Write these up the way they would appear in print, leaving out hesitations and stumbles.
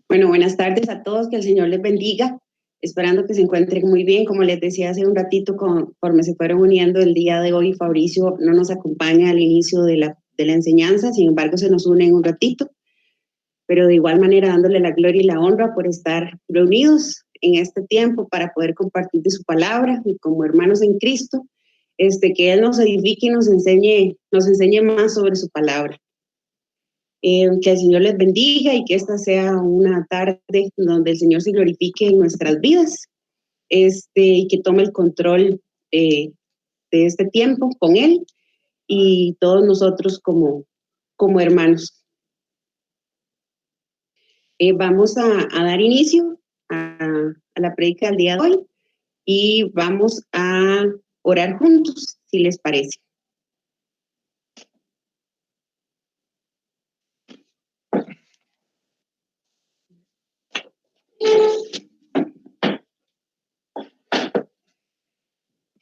Bueno, buenas tardes a todos, que el Señor les bendiga, esperando que se encuentren muy bien. Como les decía hace un ratito, conforme se fueron uniendo el día de hoy, Fabricio no nos acompaña al inicio de la enseñanza, sin embargo se nos une en un ratito, pero de igual manera dándole la gloria y la honra por estar reunidos en este tiempo para poder compartir de su palabra y como hermanos en Cristo, que Él nos edifique y nos enseñe más sobre su palabra. Que el Señor les bendiga y que esta sea una tarde donde el Señor se glorifique en nuestras vidas, y que tome el control de este tiempo con Él y todos nosotros como hermanos. Vamos a dar inicio a la prédica del día de hoy y vamos a orar juntos, si les parece.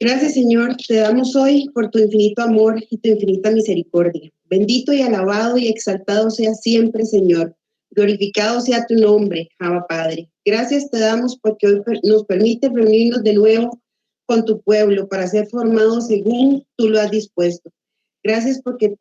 Gracias, Señor, te damos hoy por tu infinito amor y tu infinita misericordia. Bendito y alabado y exaltado sea siempre, Señor. Glorificado sea tu nombre, Abba Padre. Gracias te damos porque hoy nos permite reunirnos de nuevo con tu pueblo para ser formados según tú lo has dispuesto. Gracias porque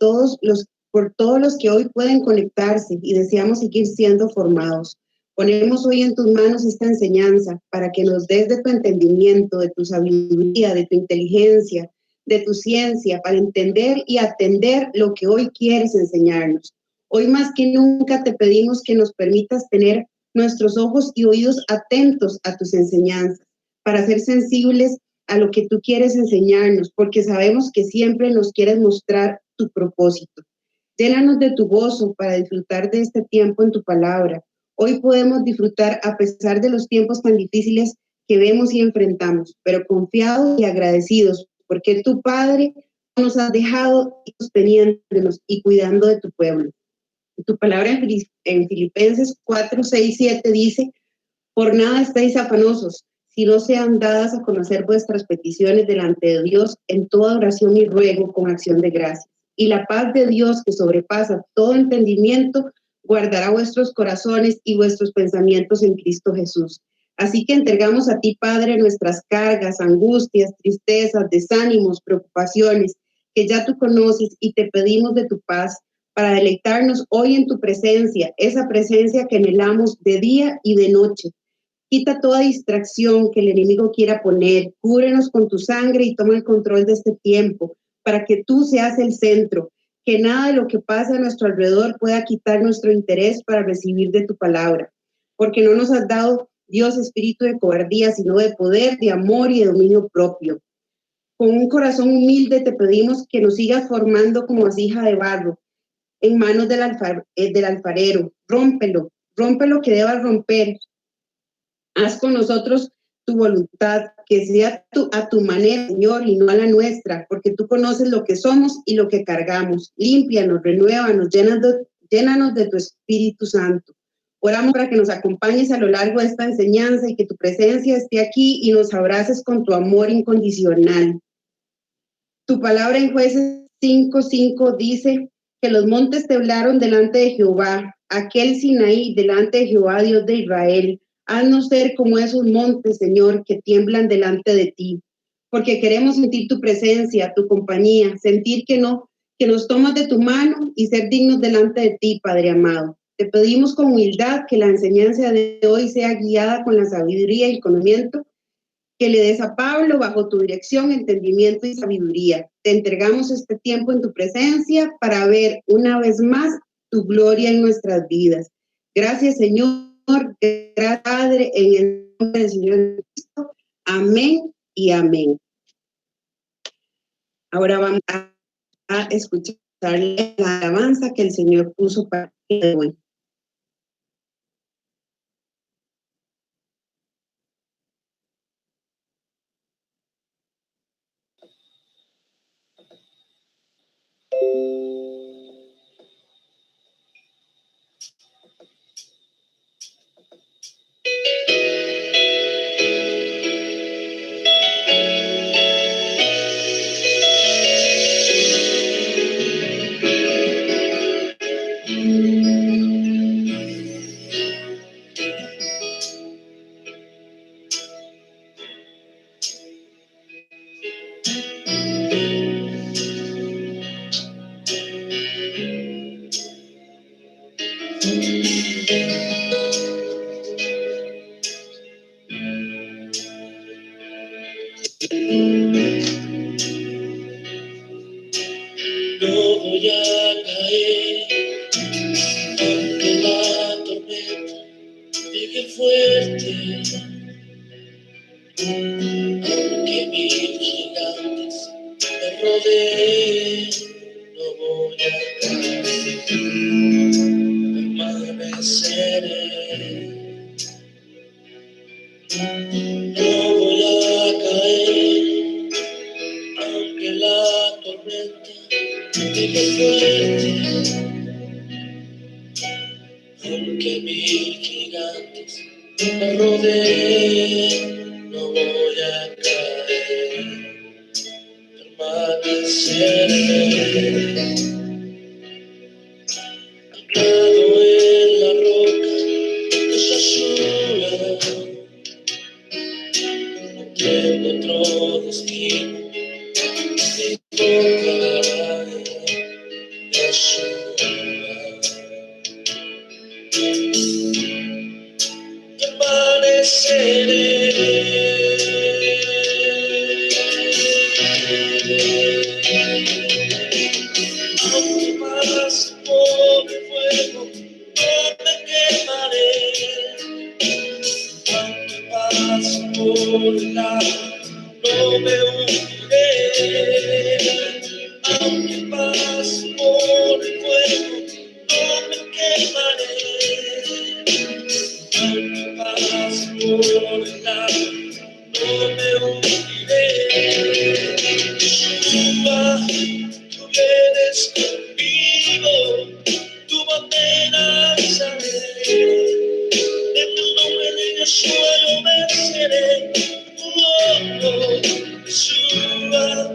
por todos los que hoy pueden conectarse y deseamos seguir siendo formados. Ponemos hoy en tus manos esta enseñanza para que nos des de tu entendimiento, de tu sabiduría, de tu inteligencia, de tu ciencia, para entender y atender lo que hoy quieres enseñarnos. Hoy más que nunca te pedimos que nos permitas tener nuestros ojos y oídos atentos a tus enseñanzas, para ser sensibles a lo que tú quieres enseñarnos, porque sabemos que siempre nos quieres mostrar tu propósito. Llénanos de tu gozo para disfrutar de este tiempo en tu palabra. Hoy podemos disfrutar a pesar de los tiempos tan difíciles que vemos y enfrentamos, pero confiados y agradecidos, porque tu Padre nos has dejado sosteniéndonos y cuidando de tu pueblo. Tu palabra en Filipenses 4, 6, 7 dice: por nada estéis afanosos, si no sean dadas a conocer vuestras peticiones delante de Dios en toda oración y ruego con acción de gracias. Y la paz de Dios, que sobrepasa todo entendimiento, guardará vuestros corazones y vuestros pensamientos en Cristo Jesús. Así que entregamos a ti, Padre, nuestras cargas, angustias, tristezas, desánimos, preocupaciones, que ya tú conoces, y te pedimos de tu paz para deleitarnos hoy en tu presencia, esa presencia que anhelamos de día y de noche. Quita toda distracción que el enemigo quiera poner, cúbrenos con tu sangre y toma el control de este tiempo, para que tú seas el centro, que nada de lo que pasa a nuestro alrededor pueda quitar nuestro interés para recibir de tu palabra, porque no nos has dado, Dios, espíritu de cobardía, sino de poder, de amor y de dominio propio. Con un corazón humilde te pedimos que nos sigas formando como vasija de barro en manos del alfarero. Rompe lo que debas romper. Haz con nosotros tu voluntad, que sea a tu manera, Señor, y no a la nuestra, porque tú conoces lo que somos y lo que cargamos. Límpianos, renuévanos, llénanos de tu Espíritu Santo. Oramos para que nos acompañes a lo largo de esta enseñanza y que tu presencia esté aquí y nos abraces con tu amor incondicional. Tu palabra en Jueces 5:5 dice que los montes temblaron delante de Jehová, aquel Sinaí delante de Jehová, Dios de Israel. Haznos ser como esos montes, Señor, que tiemblan delante de ti, porque queremos sentir tu presencia, tu compañía, sentir que nos tomas de tu mano y ser dignos delante de ti, Padre amado. Te pedimos con humildad que la enseñanza de hoy sea guiada con la sabiduría y el conocimiento que le des a Pablo bajo tu dirección, entendimiento y sabiduría. Te entregamos este tiempo en tu presencia para ver una vez más tu gloria en nuestras vidas. Gracias, Señor. Gracias, Padre, en el nombre del Señor Cristo. Amén y amén. Ahora vamos a escuchar la alabanza que el Señor puso para hoy. No voy a caer, aunque la tormenta llegue fuerte, aunque mil gigantes me rodeen, no voy a caer, permaneceré. No voy a caer, aunque la tormenta llegue fuerte, aunque mil gigantes me rodeen, no voy a caer, permaneceré. Anclado en la roca que se azula, no tengo otro destino, mi boca es azula. Aunque pase por el fuego, no me quemaré. Aunque pase por el agua, no me hundiré. Aunque pase por el fuego, no me quemaré. Aunque pase por el agua, no me hundiré. Yeshua, tú vienes conmigo, tu bandera alzaré. En el nombre de Yeshua yo venceré. Oh, Yeshua,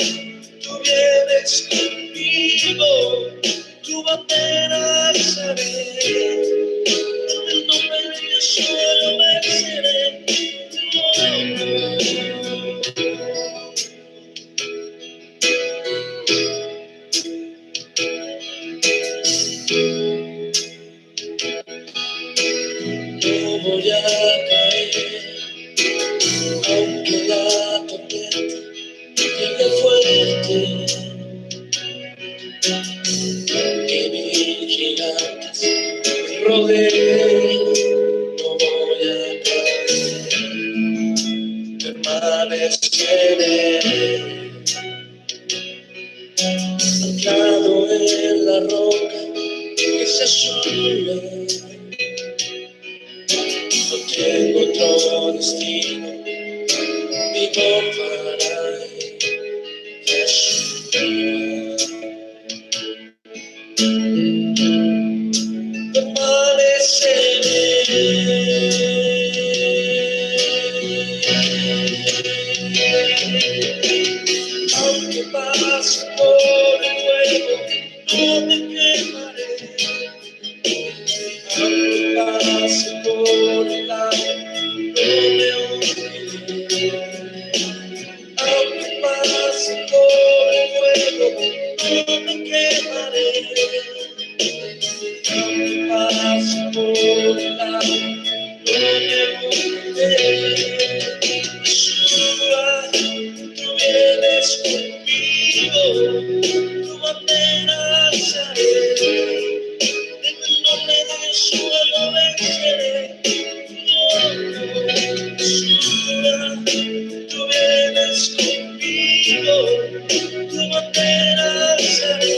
tú vienes conmigo, tu bandera alzaré. En el nombre de Yeshua yo venceré. No voy a caer, aunque la tormenta llegue fuerte, aunque mil gigantes me rodeen, no voy a caer, permaneceré. Anclado en la roca que se azula, no tengo otro destino, vivo para Yeshua. Aunque pase por el fuego, no me quemaré. Aunque pase por el agua, no me hundiré. Aunque pase por el fuego, no me quemaré. Aunque pase por el agua, no me hundiré. Yeshua, tú vienes conmigo, tu bandera alzaré. En el nombre de Yeshua lo venceré. Yeshua, tú vienes conmigo, tu bandera alzaré.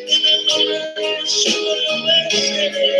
En el nombre de Yeshua lo venceré.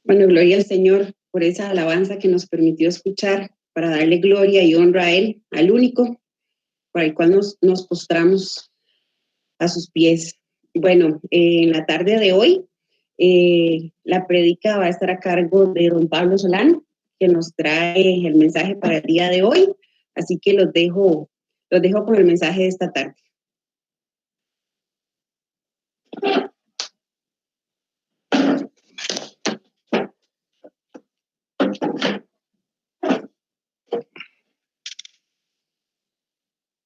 Bueno, gloria al Señor por esa alabanza que nos permitió escuchar para darle gloria y honra a Él, al único, por el cual nos postramos a sus pies. Bueno, en la tarde de hoy, la prédica va a estar a cargo de don Pablo Solán, que nos trae el mensaje para el día de hoy. Así que los dejo con el mensaje de esta tarde.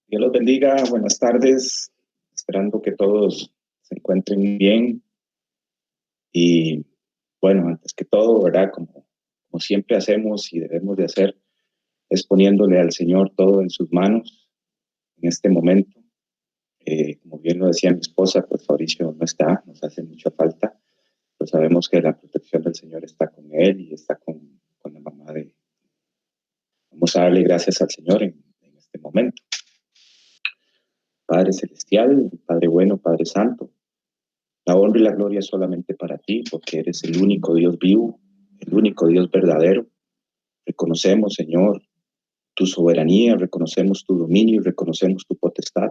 Dios los bendiga, buenas tardes, esperando que todos se encuentren bien. Y bueno, antes que todo, ¿verdad? Como siempre hacemos y debemos de hacer, es poniéndole al Señor todo en sus manos en este momento. Como bien lo decía mi esposa, pues Fabricio no está, nos hace mucha falta, pero sabemos que la protección del Señor está con él y está con la mamá de... Vamos a darle gracias al Señor en este momento. Padre Celestial, Padre bueno, Padre Santo, la honra y la gloria es solamente para ti, porque eres el único Dios vivo, el único Dios verdadero. Reconocemos, Señor, tu soberanía, reconocemos tu dominio, reconocemos tu potestad.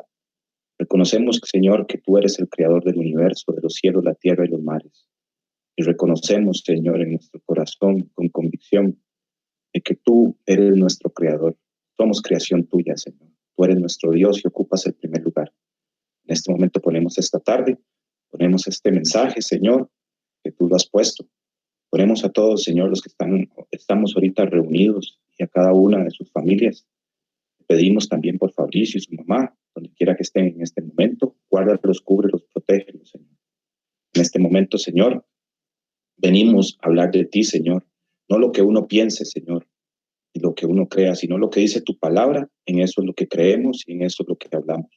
Reconocemos, Señor, que tú eres el creador del universo, de los cielos, la tierra y los mares. Y reconocemos, Señor, en nuestro corazón, con convicción, de que tú eres nuestro creador. Somos creación tuya, Señor. Tú eres nuestro Dios y ocupas el primer lugar. En este momento ponemos esta tarde, ponemos este mensaje, Señor, que tú lo has puesto. Ponemos a todos, Señor, los que estamos ahorita reunidos y a cada una de sus familias. Pedimos también por Fabricio y su mamá, donde quiera que estén en este momento. Guárdalos, cúbrelos, protégelos, Señor. En este momento, Señor, venimos a hablar de ti, Señor. No lo que uno piense, Señor, y lo que uno crea, sino lo que dice tu palabra. En eso es lo que creemos y en eso es lo que hablamos.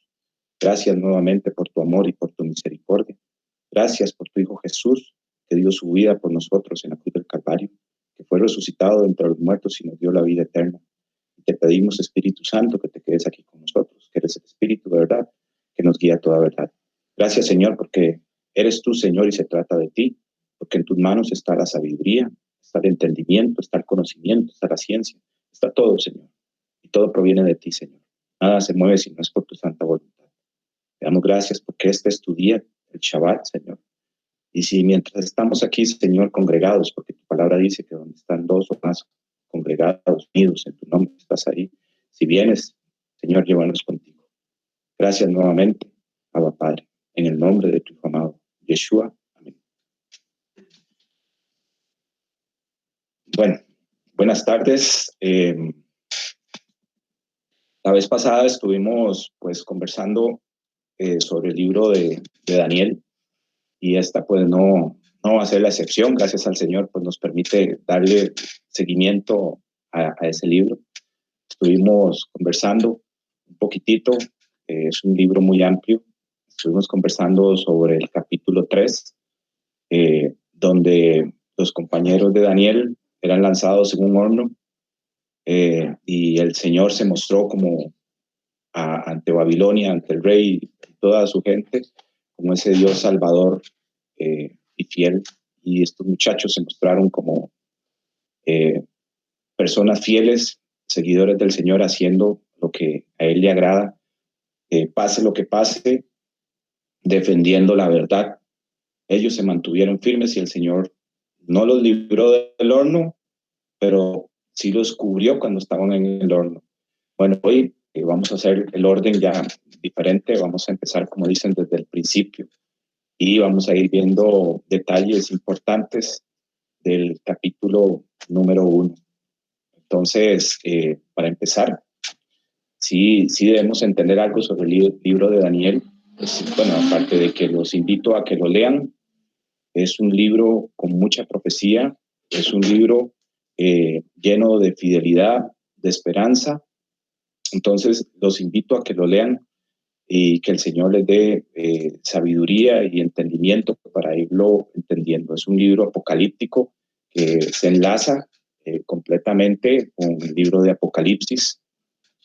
Gracias nuevamente por tu amor y por tu misericordia. Gracias por tu Hijo Jesús, que dio su vida por nosotros en la cruz del Calvario, que fue resucitado de entre los muertos y nos dio la vida eterna. Y te pedimos, Espíritu Santo, que te quedes aquí con nosotros, que eres el Espíritu de verdad, que nos guía a toda verdad. Gracias, Señor, porque eres tú, Señor, y se trata de ti, porque en tus manos está la sabiduría, está el entendimiento, está el conocimiento, está la ciencia, está todo, Señor. Y todo proviene de ti, Señor. Nada se mueve si no es por tu santa voluntad. Te damos gracias porque este es tu día, el Shabbat, Señor. Y si mientras estamos aquí, Señor, congregados, porque tu palabra dice que donde están dos o más congregados, unidos en tu nombre, estás ahí. Si vienes, Señor, llévanos contigo. Gracias nuevamente, Abba Padre, en el nombre de tu Hijo amado, Yeshua. Amén. Bueno, buenas tardes. La vez pasada estuvimos pues conversando sobre el libro de Daniel, y esta pues no va a ser la excepción. Gracias al Señor pues nos permite darle seguimiento a ese libro. Estuvimos conversando un poquitito, es un libro muy amplio. Estuvimos conversando sobre el capítulo 3, donde los compañeros de Daniel eran lanzados en un horno, y el Señor se mostró como ante Babilonia, ante el rey y toda su gente, como ese Dios salvador y fiel. Y estos muchachos se mostraron como personas fieles, seguidores del Señor, haciendo lo que a Él le agrada, pase lo que pase, defendiendo la verdad. Ellos se mantuvieron firmes y el Señor no los libró del horno, pero sí los cubrió cuando estaban en el horno. Bueno, hoy vamos a hacer el orden ya diferente. Vamos a empezar, como dicen, desde el principio y vamos a ir viendo detalles importantes del capítulo número 1. Entonces, para empezar, sí debemos entender algo sobre el libro de Daniel. Pues, bueno, aparte de que los invito a que lo lean, es un libro con mucha profecía, es un libro lleno de fidelidad, de esperanza. Entonces, los invito a que lo lean y que el Señor les dé sabiduría y entendimiento para irlo entendiendo. Es un libro apocalíptico que se enlaza completamente con el libro de Apocalipsis,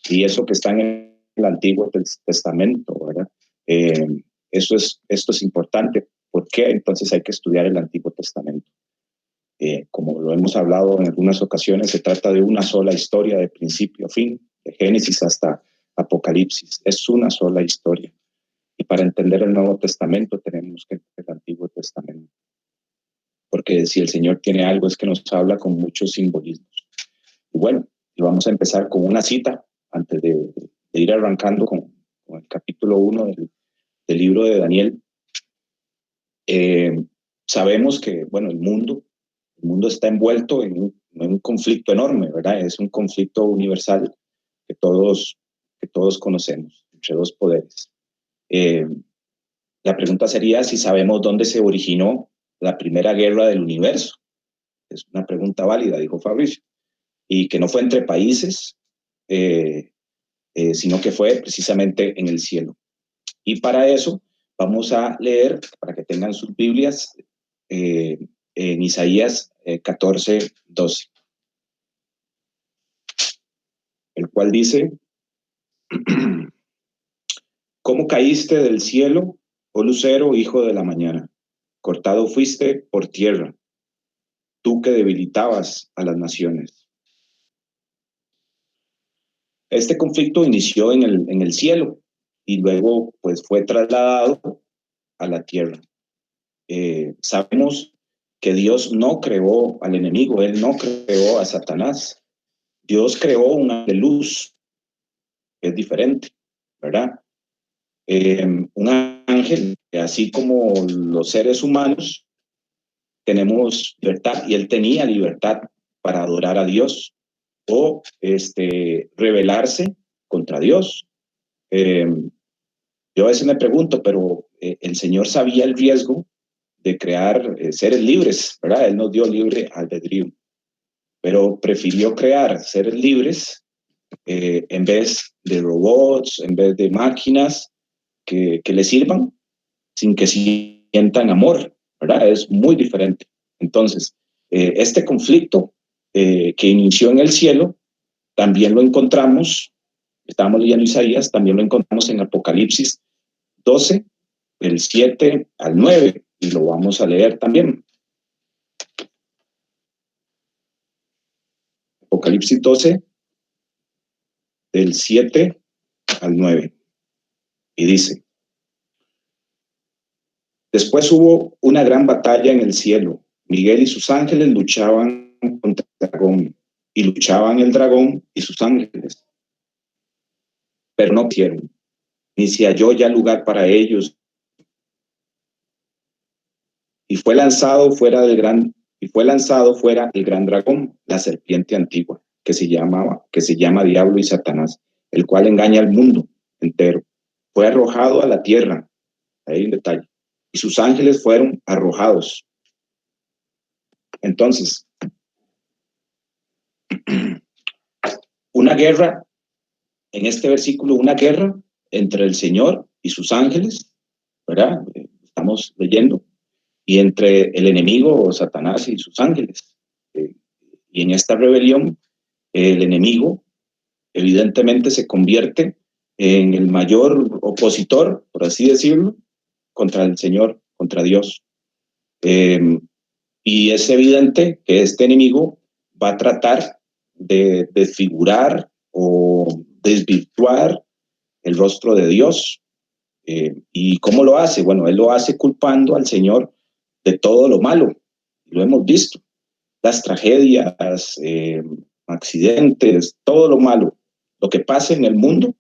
y eso que está en el Antiguo Testamento, ¿verdad? Esto es importante. ¿Por qué? Entonces hay que estudiar el Antiguo Testamento. Como lo hemos hablado en algunas ocasiones, se trata de una sola historia de principio a fin, de Génesis hasta Apocalipsis. Es una sola historia. Y para entender el Nuevo Testamento tenemos que entender el Antiguo Testamento. Porque si el Señor tiene algo es que nos habla con muchos simbolismos. Y bueno, y vamos a empezar con una cita antes de ir arrancando con el capítulo 1 del libro de Daniel. Sabemos que, bueno, el mundo está envuelto en un conflicto enorme, ¿verdad? Es un conflicto universal que todos conocemos, entre dos poderes. La pregunta sería si sabemos dónde se originó la primera guerra del universo. Es una pregunta válida, dijo Fabricio, y que no fue entre países, sino que fue precisamente en el cielo. Y para eso vamos a leer, para que tengan sus Biblias, en Isaías 14:12, el cual dice: ¿Cómo caíste del cielo, oh lucero, hijo de la mañana? Cortado fuiste por tierra, tú que debilitabas a las naciones. Este conflicto inició en el cielo y luego pues fue trasladado a la tierra. Sabemos que Dios no creó al enemigo, Él no creó a Satanás. Dios creó un ángel de luz, que es diferente, ¿verdad? Un ángel, así como los seres humanos, tenemos libertad, y él tenía libertad para adorar a Dios o rebelarse contra Dios. Yo a veces me pregunto, pero el Señor sabía el riesgo de crear seres libres, ¿verdad? Él nos dio libre albedrío, pero prefirió crear seres libres en vez de robots, en vez de máquinas que le sirvan sin que sientan amor, ¿verdad? Es muy diferente. Entonces, este conflicto que inició en el cielo, también lo encontramos, estábamos leyendo Isaías, también lo encontramos en Apocalipsis 12, del 7 al 9, y lo vamos a leer también. Apocalipsis 12, del 7 al 9, y dice: Después hubo una gran batalla en el cielo. Miguel y sus ángeles luchaban contra el dragón, y luchaban el dragón y sus ángeles, pero no pudieron, ni se halló ya lugar para ellos. Y fue lanzado fuera el gran dragón, la serpiente antigua, que se llama Diablo y Satanás, el cual engaña al mundo entero. Fue arrojado a la tierra, ahí hay un detalle, y sus ángeles fueron arrojados. Entonces, una guerra, en este versículo, una guerra entre el Señor y sus ángeles, ¿verdad? Estamos leyendo, y entre el enemigo, Satanás, y sus ángeles. Y en esta rebelión, el enemigo evidentemente se convierte en el mayor opositor, por así decirlo, contra el Señor, contra Dios. Y es evidente que este enemigo va a tratar de desfigurar o desvirtuar el rostro de Dios. ¿Y cómo lo hace? Bueno, él lo hace culpando al Señor de todo lo malo. Lo hemos visto. Las tragedias, accidentes, todo lo malo, lo que pasa en el mundo,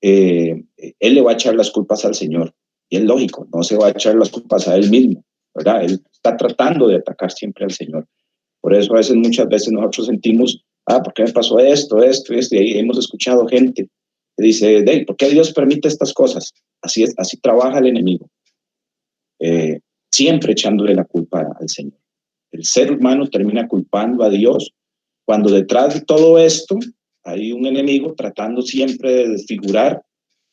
él le va a echar las culpas al Señor. Y es lógico, no se va a echar las culpas a él mismo, ¿verdad? Él está tratando de atacar siempre al Señor. Por eso muchas veces nosotros sentimos, ¿por qué me pasó esto? Y ahí hemos escuchado gente que dice, ¿por qué Dios permite estas cosas? Así es, así trabaja el enemigo. Siempre echándole la culpa al Señor. El ser humano termina culpando a Dios cuando detrás de todo esto hay un enemigo tratando siempre de desfigurar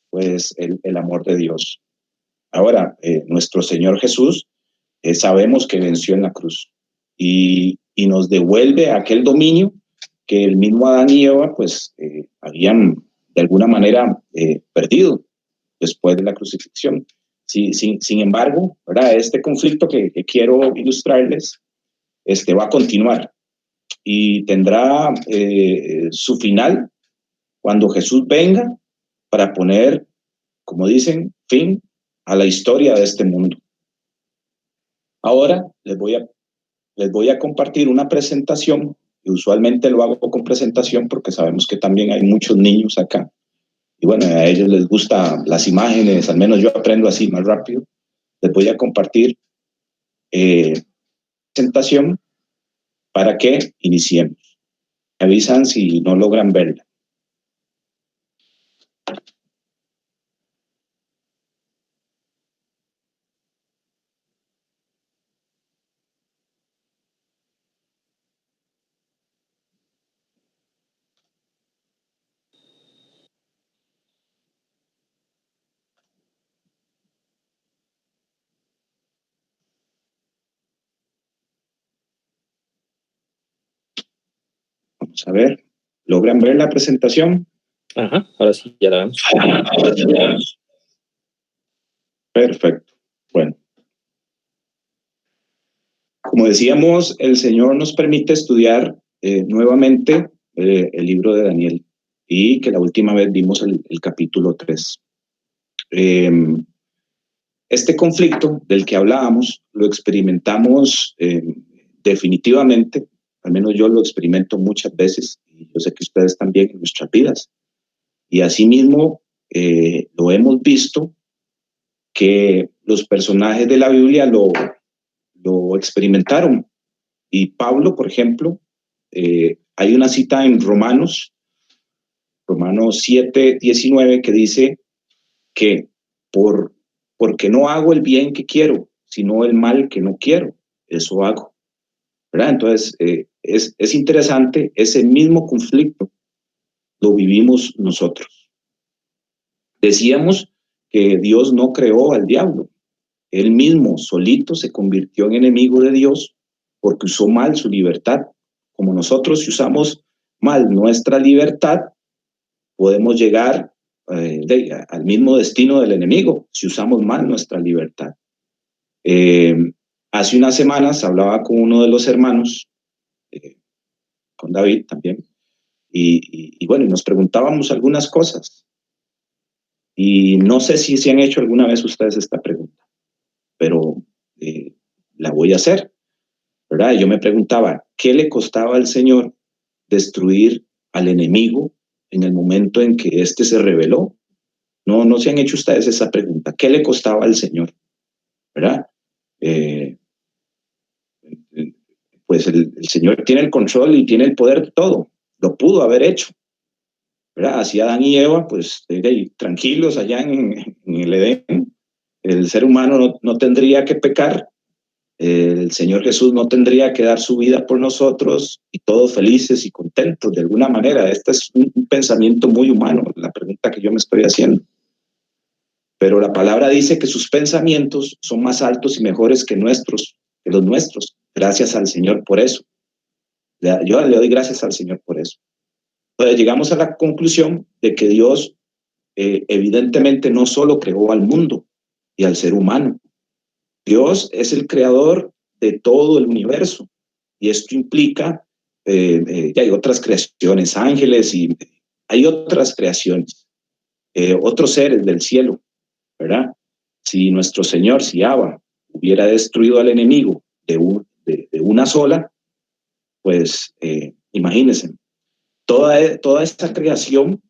pues el amor de Dios. Ahora, nuestro Señor Jesús sabemos que venció en la cruz y nos devuelve aquel dominio que el mismo Adán y Eva pues habían de alguna manera perdido después de la crucifixión. Sin embargo, ¿verdad? Este conflicto que quiero ilustrarles va a continuar y tendrá su final cuando Jesús venga para poner, como dicen, fin a la historia de este mundo. Ahora les voy a compartir una presentación, y usualmente lo hago con presentación porque sabemos que también hay muchos niños acá. Y bueno, a ellos les gustan las imágenes, al menos yo aprendo así más rápido. Les voy a compartir presentación para que iniciemos. Me avisan si no logran verla. Vamos a ver. ¿Logran ver la presentación? Ajá, ahora sí, ya la vemos. Perfecto. Bueno. Como decíamos, el Señor nos permite estudiar nuevamente el libro de Daniel y que la última vez vimos el capítulo 3. Este conflicto del que hablábamos lo experimentamos definitivamente, al menos yo lo experimento muchas veces y yo sé que ustedes también en nuestras vidas. Y asimismo lo hemos visto que los personajes de la Biblia lo experimentaron. Y Pablo, por ejemplo, hay una cita en Romanos 7:19 que dice que porque no hago el bien que quiero, sino el mal que no quiero, eso hago. ¿Verdad? Entonces, es interesante, ese mismo conflicto lo vivimos nosotros. Decíamos que Dios no creó al diablo, él mismo solito se convirtió en enemigo de Dios porque usó mal su libertad. Como nosotros, si usamos mal nuestra libertad, podemos llegar al mismo destino del enemigo, si usamos mal nuestra libertad. Hace unas semanas hablaba con uno de los hermanos, con David también, y bueno, nos preguntábamos algunas cosas. Y no sé si se han hecho alguna vez ustedes esta pregunta, pero la voy a hacer, ¿verdad? Yo me preguntaba, ¿qué le costaba al Señor destruir al enemigo en el momento en que éste se rebeló? No se han hecho ustedes esa pregunta. ¿Qué le costaba al Señor? ¿Verdad? Pues el Señor tiene el control y tiene el poder de todo. Lo pudo haber hecho, ¿verdad? Así Adán y Eva, pues tranquilos allá en el Edén. El ser humano no tendría que pecar. El Señor Jesús no tendría que dar su vida por nosotros y todos felices y contentos de alguna manera. Este es un pensamiento muy humano, la pregunta que yo me estoy haciendo. Pero la palabra dice que sus pensamientos son más altos y mejores que los nuestros. Gracias al Señor por eso. Yo le doy gracias al Señor por eso. Entonces llegamos a la conclusión de que Dios evidentemente no solo creó al mundo y al ser humano. Dios es el creador de todo el universo y esto implica ya hay otras creaciones, ángeles y hay otras creaciones, otros seres del cielo, ¿verdad? Si nuestro Señor, si Abba, hubiera destruido al enemigo de una sola, pues imagínense, toda esta creación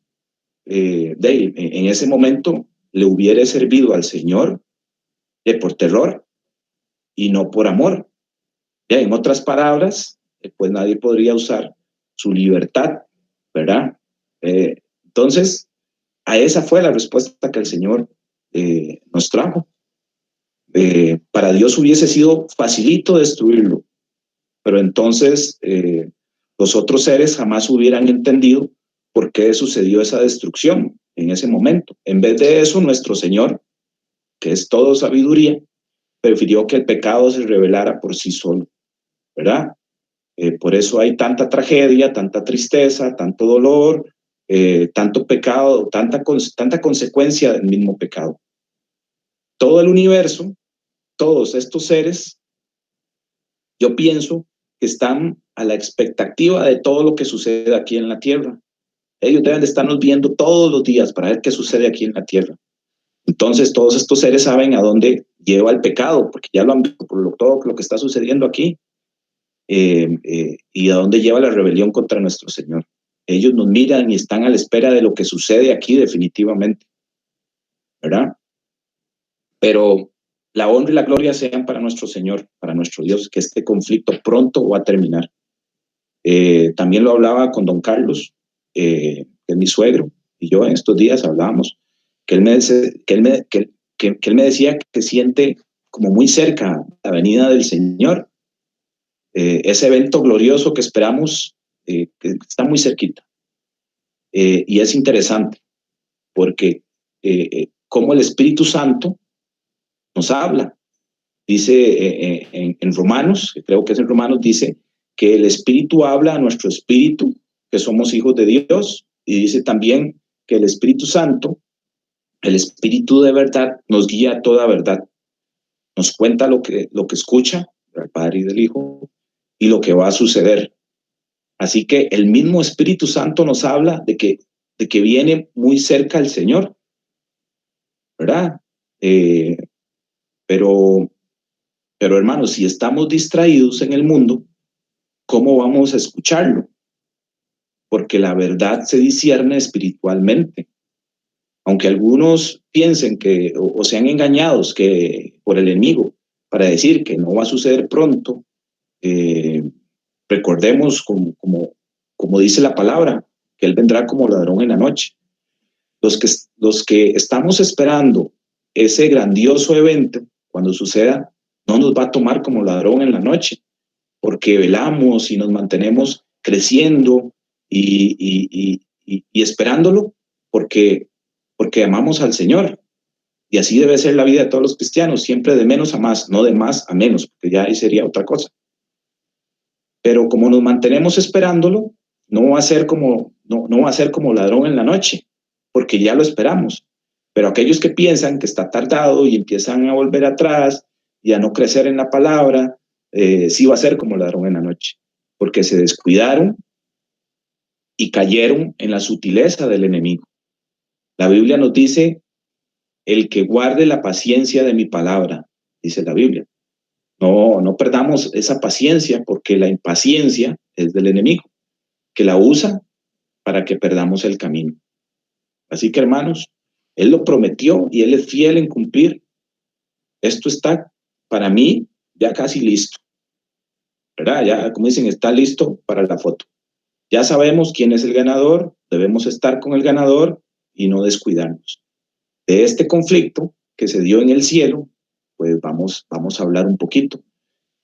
en ese momento le hubiera servido al Señor por terror y no por amor. Ya, en otras palabras, pues nadie podría usar su libertad, ¿verdad? Entonces, a esa fue la respuesta que el Señor nos trajo. Para Dios hubiese sido facilito destruirlo, pero entonces los otros seres jamás hubieran entendido por qué sucedió esa destrucción en ese momento. En vez de eso, nuestro Señor, que es todo sabiduría, prefirió que el pecado se revelara por sí solo, ¿verdad? Por eso hay tanta tragedia, tanta tristeza, tanto dolor, tanto pecado, tanta consecuencia del mismo pecado. Todo el universo, todos estos seres, yo pienso que están a la expectativa de todo lo que sucede aquí en la tierra. Ellos deben de estarnos viendo todos los días para ver qué sucede aquí en la tierra. Entonces, todos estos seres saben a dónde lleva el pecado, porque ya lo han visto por todo lo que está sucediendo aquí, y a dónde lleva la rebelión contra nuestro Señor. Ellos nos miran y están a la espera de lo que sucede aquí definitivamente, ¿verdad? Pero la honra y la gloria sean para nuestro Señor, para nuestro Dios, que este conflicto pronto va a terminar. También lo hablaba con don Carlos, que es mi suegro, y yo en estos días hablábamos, que él me decía que siente como muy cerca la venida del Señor, ese evento glorioso que esperamos, que está muy cerquita. Y es interesante, porque como el Espíritu Santo nos habla. Dice en Romanos, creo que es en Romanos, dice que el Espíritu habla a nuestro espíritu, que somos hijos de Dios, y dice también que el Espíritu Santo, el Espíritu de verdad, nos guía a toda verdad. Nos cuenta lo que escucha del Padre y del Hijo y lo que va a suceder. Así que el mismo Espíritu Santo nos habla de que viene muy cerca el Señor, ¿verdad? Pero hermanos, si estamos distraídos en el mundo, ¿cómo vamos a escucharlo? Porque la verdad se discierne espiritualmente. Aunque algunos piensen que o sean engañados por el enemigo para decir que no va a suceder pronto, recordemos como dice la palabra, que Él vendrá como ladrón en la noche. Los que estamos esperando ese grandioso evento, cuando suceda, no nos va a tomar como ladrón en la noche, porque velamos y nos mantenemos creciendo y esperándolo, porque amamos al Señor. Y así debe ser la vida de todos los cristianos, siempre de menos a más, no de más a menos, porque ya ahí sería otra cosa. Pero como nos mantenemos esperándolo, no va a ser como ladrón en la noche, porque ya lo esperamos. Pero aquellos que piensan que está tardado y empiezan a volver atrás y a no crecer en la palabra, sí va a ser como ladrón en la noche, porque se descuidaron y cayeron en la sutileza del enemigo. La Biblia nos dice, el que guarde la paciencia de mi palabra, dice la Biblia. No perdamos esa paciencia, porque la impaciencia es del enemigo, que la usa para que perdamos el camino. Así que, hermanos, Él lo prometió y Él es fiel en cumplir. Esto está, para mí, ya casi listo, ¿verdad? Ya, como dicen, está listo para la foto. Ya sabemos quién es el ganador, debemos estar con el ganador y no descuidarnos. De este conflicto que se dio en el cielo, pues vamos a hablar un poquito,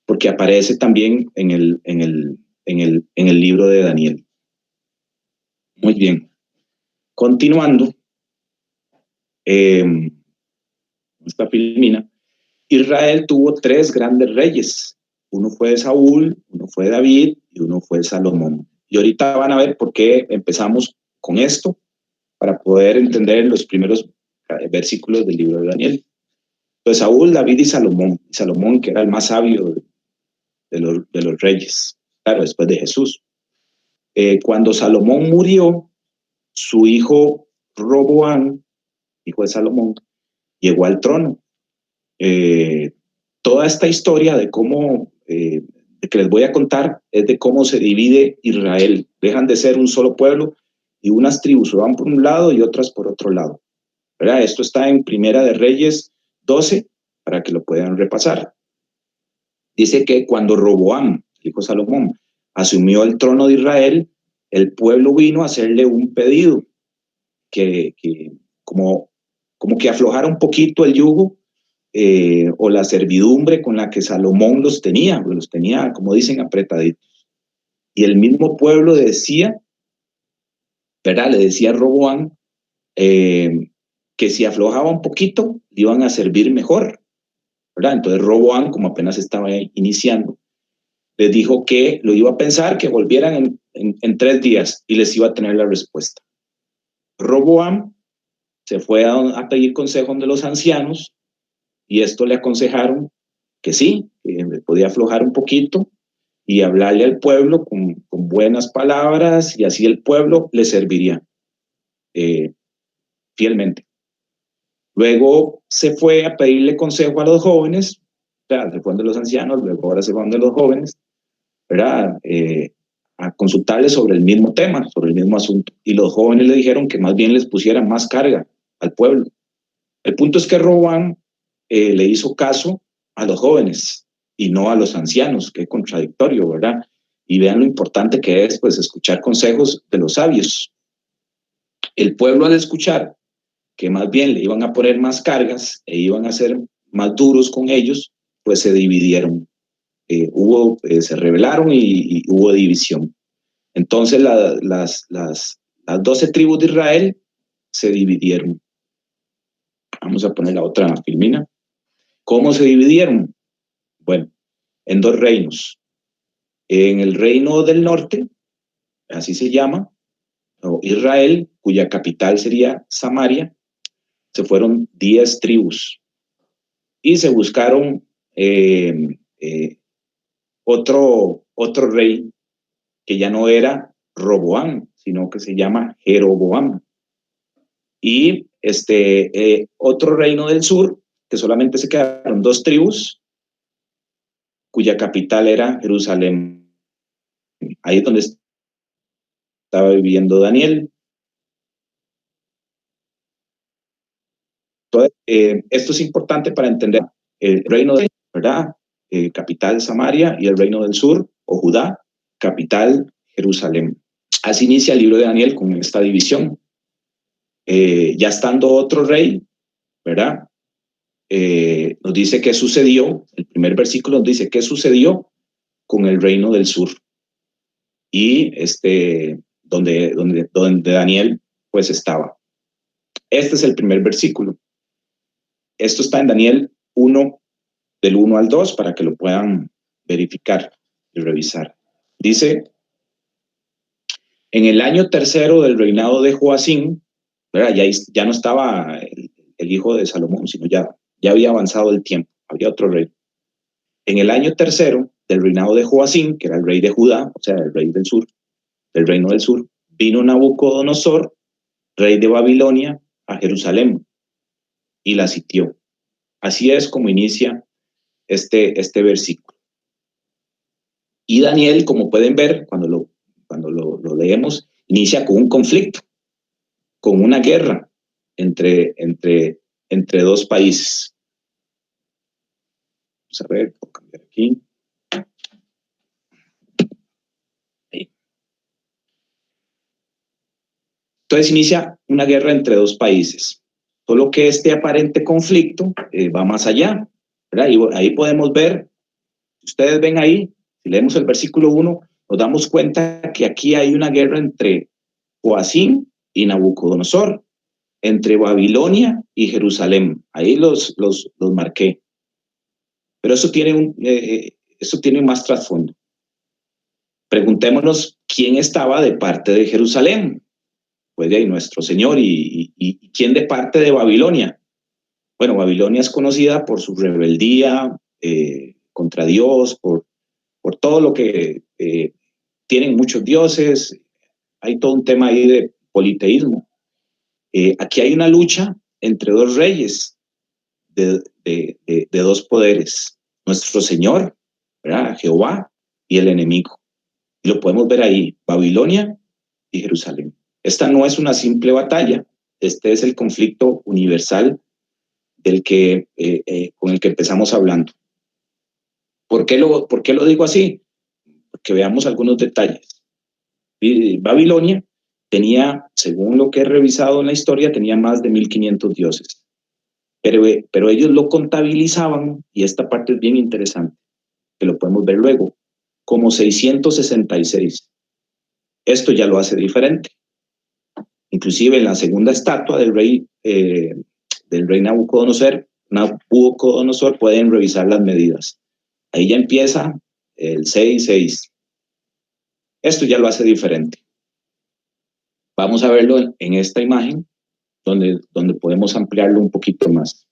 porque aparece también en el libro de Daniel. Muy bien. Continuando, esta Filmina, Israel tuvo 3 grandes reyes. Uno fue Saúl, uno fue David y uno fue Salomón. Y ahorita van a ver por qué empezamos con esto, para poder entender los primeros versículos del libro de Daniel. Entonces, Saúl, David y Salomón. Salomón, que era el más sabio de los reyes, claro, después de Jesús. Cuando Salomón murió, su hijo Roboam, hijo de Salomón, llegó al trono. Toda esta historia de cómo, de que les voy a contar, es de cómo se divide Israel. Dejan de ser un solo pueblo y unas tribus van por un lado y otras por otro lado, ¿verdad? Esto está en Primera de Reyes 12, para que lo puedan repasar. Dice que cuando Roboam, hijo de Salomón, asumió el trono de Israel, el pueblo vino a hacerle un pedido, que como que aflojara un poquito el yugo, o la servidumbre con la que Salomón los tenía, como dicen, apretaditos. Y el mismo pueblo decía, ¿verdad? Le decía a Roboam que si aflojaba un poquito, le iban a servir mejor, ¿verdad? Entonces Roboam, como apenas estaba iniciando, les dijo que lo iba a pensar, que volvieran en 3 días y les iba a tener la respuesta. Roboam se fue a pedir consejo de los ancianos y esto le aconsejaron que sí, que podía aflojar un poquito y hablarle al pueblo con buenas palabras, y así el pueblo le serviría fielmente. Luego se fue a pedirle consejo a los jóvenes, ¿verdad? Se fueron de los ancianos, luego ahora se van de los jóvenes, ¿verdad? A consultarles sobre el mismo tema, sobre el mismo asunto. Y los jóvenes le dijeron que más bien les pusieran más carga al pueblo. El punto es que Roboam le hizo caso a los jóvenes y no a los ancianos, que es contradictorio, ¿verdad? Y vean lo importante que es, pues, escuchar consejos de los sabios. El pueblo, al escuchar que más bien le iban a poner más cargas e iban a ser más duros con ellos, pues se dividieron. Se rebelaron y hubo división. Entonces las 12 tribus de Israel se dividieron. Vamos a poner la otra filmina. ¿Cómo se dividieron? Bueno, en 2 reinos. En el reino del norte, así se llama, Israel, cuya capital sería Samaria, se fueron 10 tribus y se buscaron otro rey que ya no era Roboam, sino que se llama Jeroboam. Y otro reino del sur, que solamente se quedaron 2 tribus, cuya capital era Jerusalén. Ahí es donde estaba viviendo Daniel. Entonces, esto es importante para entender el reino de, ¿verdad? Capital Samaria, y el reino del sur, o Judá, capital Jerusalén. Así inicia el libro de Daniel con esta división. Ya estando otro rey, ¿verdad? Nos dice qué sucedió, el primer versículo nos dice qué sucedió con el reino del sur. Y donde Daniel pues estaba. Este es el primer versículo. Esto está en Daniel 1, del 1 al 2, para que lo puedan verificar y revisar. Dice: en el año tercero del reinado de Joacim, ¿verdad? Ya no estaba el hijo de Salomón, sino ya había avanzado el tiempo, había otro rey. En el año tercero del reinado de Joacim, que era el rey de Judá, o sea, el rey del sur, del reino del sur, vino Nabucodonosor, rey de Babilonia, a Jerusalén y la sitió. Así es como inicia este versículo. Y Daniel, como pueden ver, cuando lo leemos, inicia con un conflicto, con una guerra entre 2 países. Vamos a ver, voy a cambiar aquí. Ahí. Entonces inicia una guerra entre 2 países. Solo que este aparente conflicto va más allá, ¿verdad? Y ahí podemos ver, ustedes ven ahí, si leemos el versículo 1, nos damos cuenta que aquí hay una guerra entre Joacim y Nabucodonosor, entre Babilonia y Jerusalén. Ahí los marqué. Pero eso tiene más trasfondo. Preguntémonos quién estaba de parte de Jerusalén. Pues de ahí nuestro Señor. ¿Y quién de parte de Babilonia? Bueno, Babilonia es conocida por su rebeldía contra Dios, por todo lo que tienen muchos dioses. Hay todo un tema ahí de politeísmo. Aquí hay una lucha entre 2 reyes de 2 poderes. Nuestro Señor, ¿verdad? Jehová, y el enemigo. Y lo podemos ver ahí, Babilonia y Jerusalén. Esta no es una simple batalla. Este es el conflicto universal con el que empezamos hablando. ¿Por qué lo digo así? Porque veamos algunos detalles. Babilonia tenía, según lo que he revisado en la historia, tenía más de 1500 dioses. Pero ellos lo contabilizaban, y esta parte es bien interesante, que lo podemos ver luego, como 666. Esto ya lo hace diferente. Inclusive en la segunda estatua del rey Nabucodonosor, pueden revisar las medidas. Ahí ya empieza el 6. Esto ya lo hace diferente. Vamos a verlo en esta imagen, donde podemos ampliarlo un poquito más.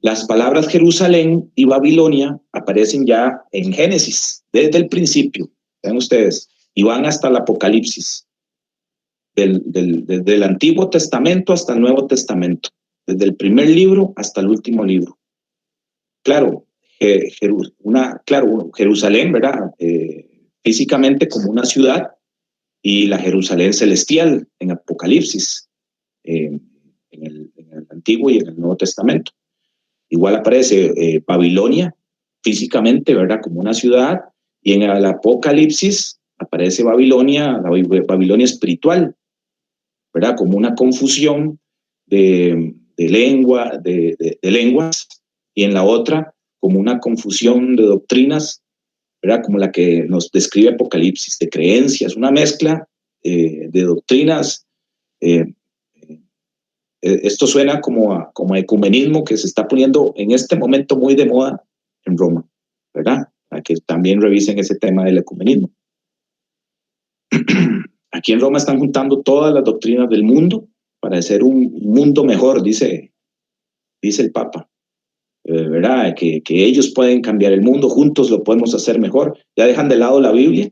Las palabras Jerusalén y Babilonia aparecen ya en Génesis, desde el principio, vean ustedes, y van hasta el Apocalipsis, desde el Antiguo Testamento hasta el Nuevo Testamento, desde el primer libro hasta el último libro. Claro, Jerusalén, ¿verdad? Físicamente como una ciudad, y la Jerusalén celestial en Apocalipsis, en el Antiguo y en el Nuevo Testamento. Igual aparece Babilonia físicamente, ¿verdad? Como una ciudad, y en el Apocalipsis aparece Babilonia, la Babilonia espiritual, ¿verdad? Como una confusión de lenguas, y en la otra como una confusión de doctrinas, ¿verdad? Como la que nos describe Apocalipsis, de creencias, una mezcla de doctrinas. Esto suena como a ecumenismo, que se está poniendo en este momento muy de moda en Roma, ¿verdad? Para que también revisen ese tema del ecumenismo. Aquí en Roma están juntando todas las doctrinas del mundo para hacer un mundo mejor, dice el Papa, ¿verdad? Que ellos pueden cambiar el mundo, juntos lo podemos hacer mejor. Ya dejan de lado la Biblia,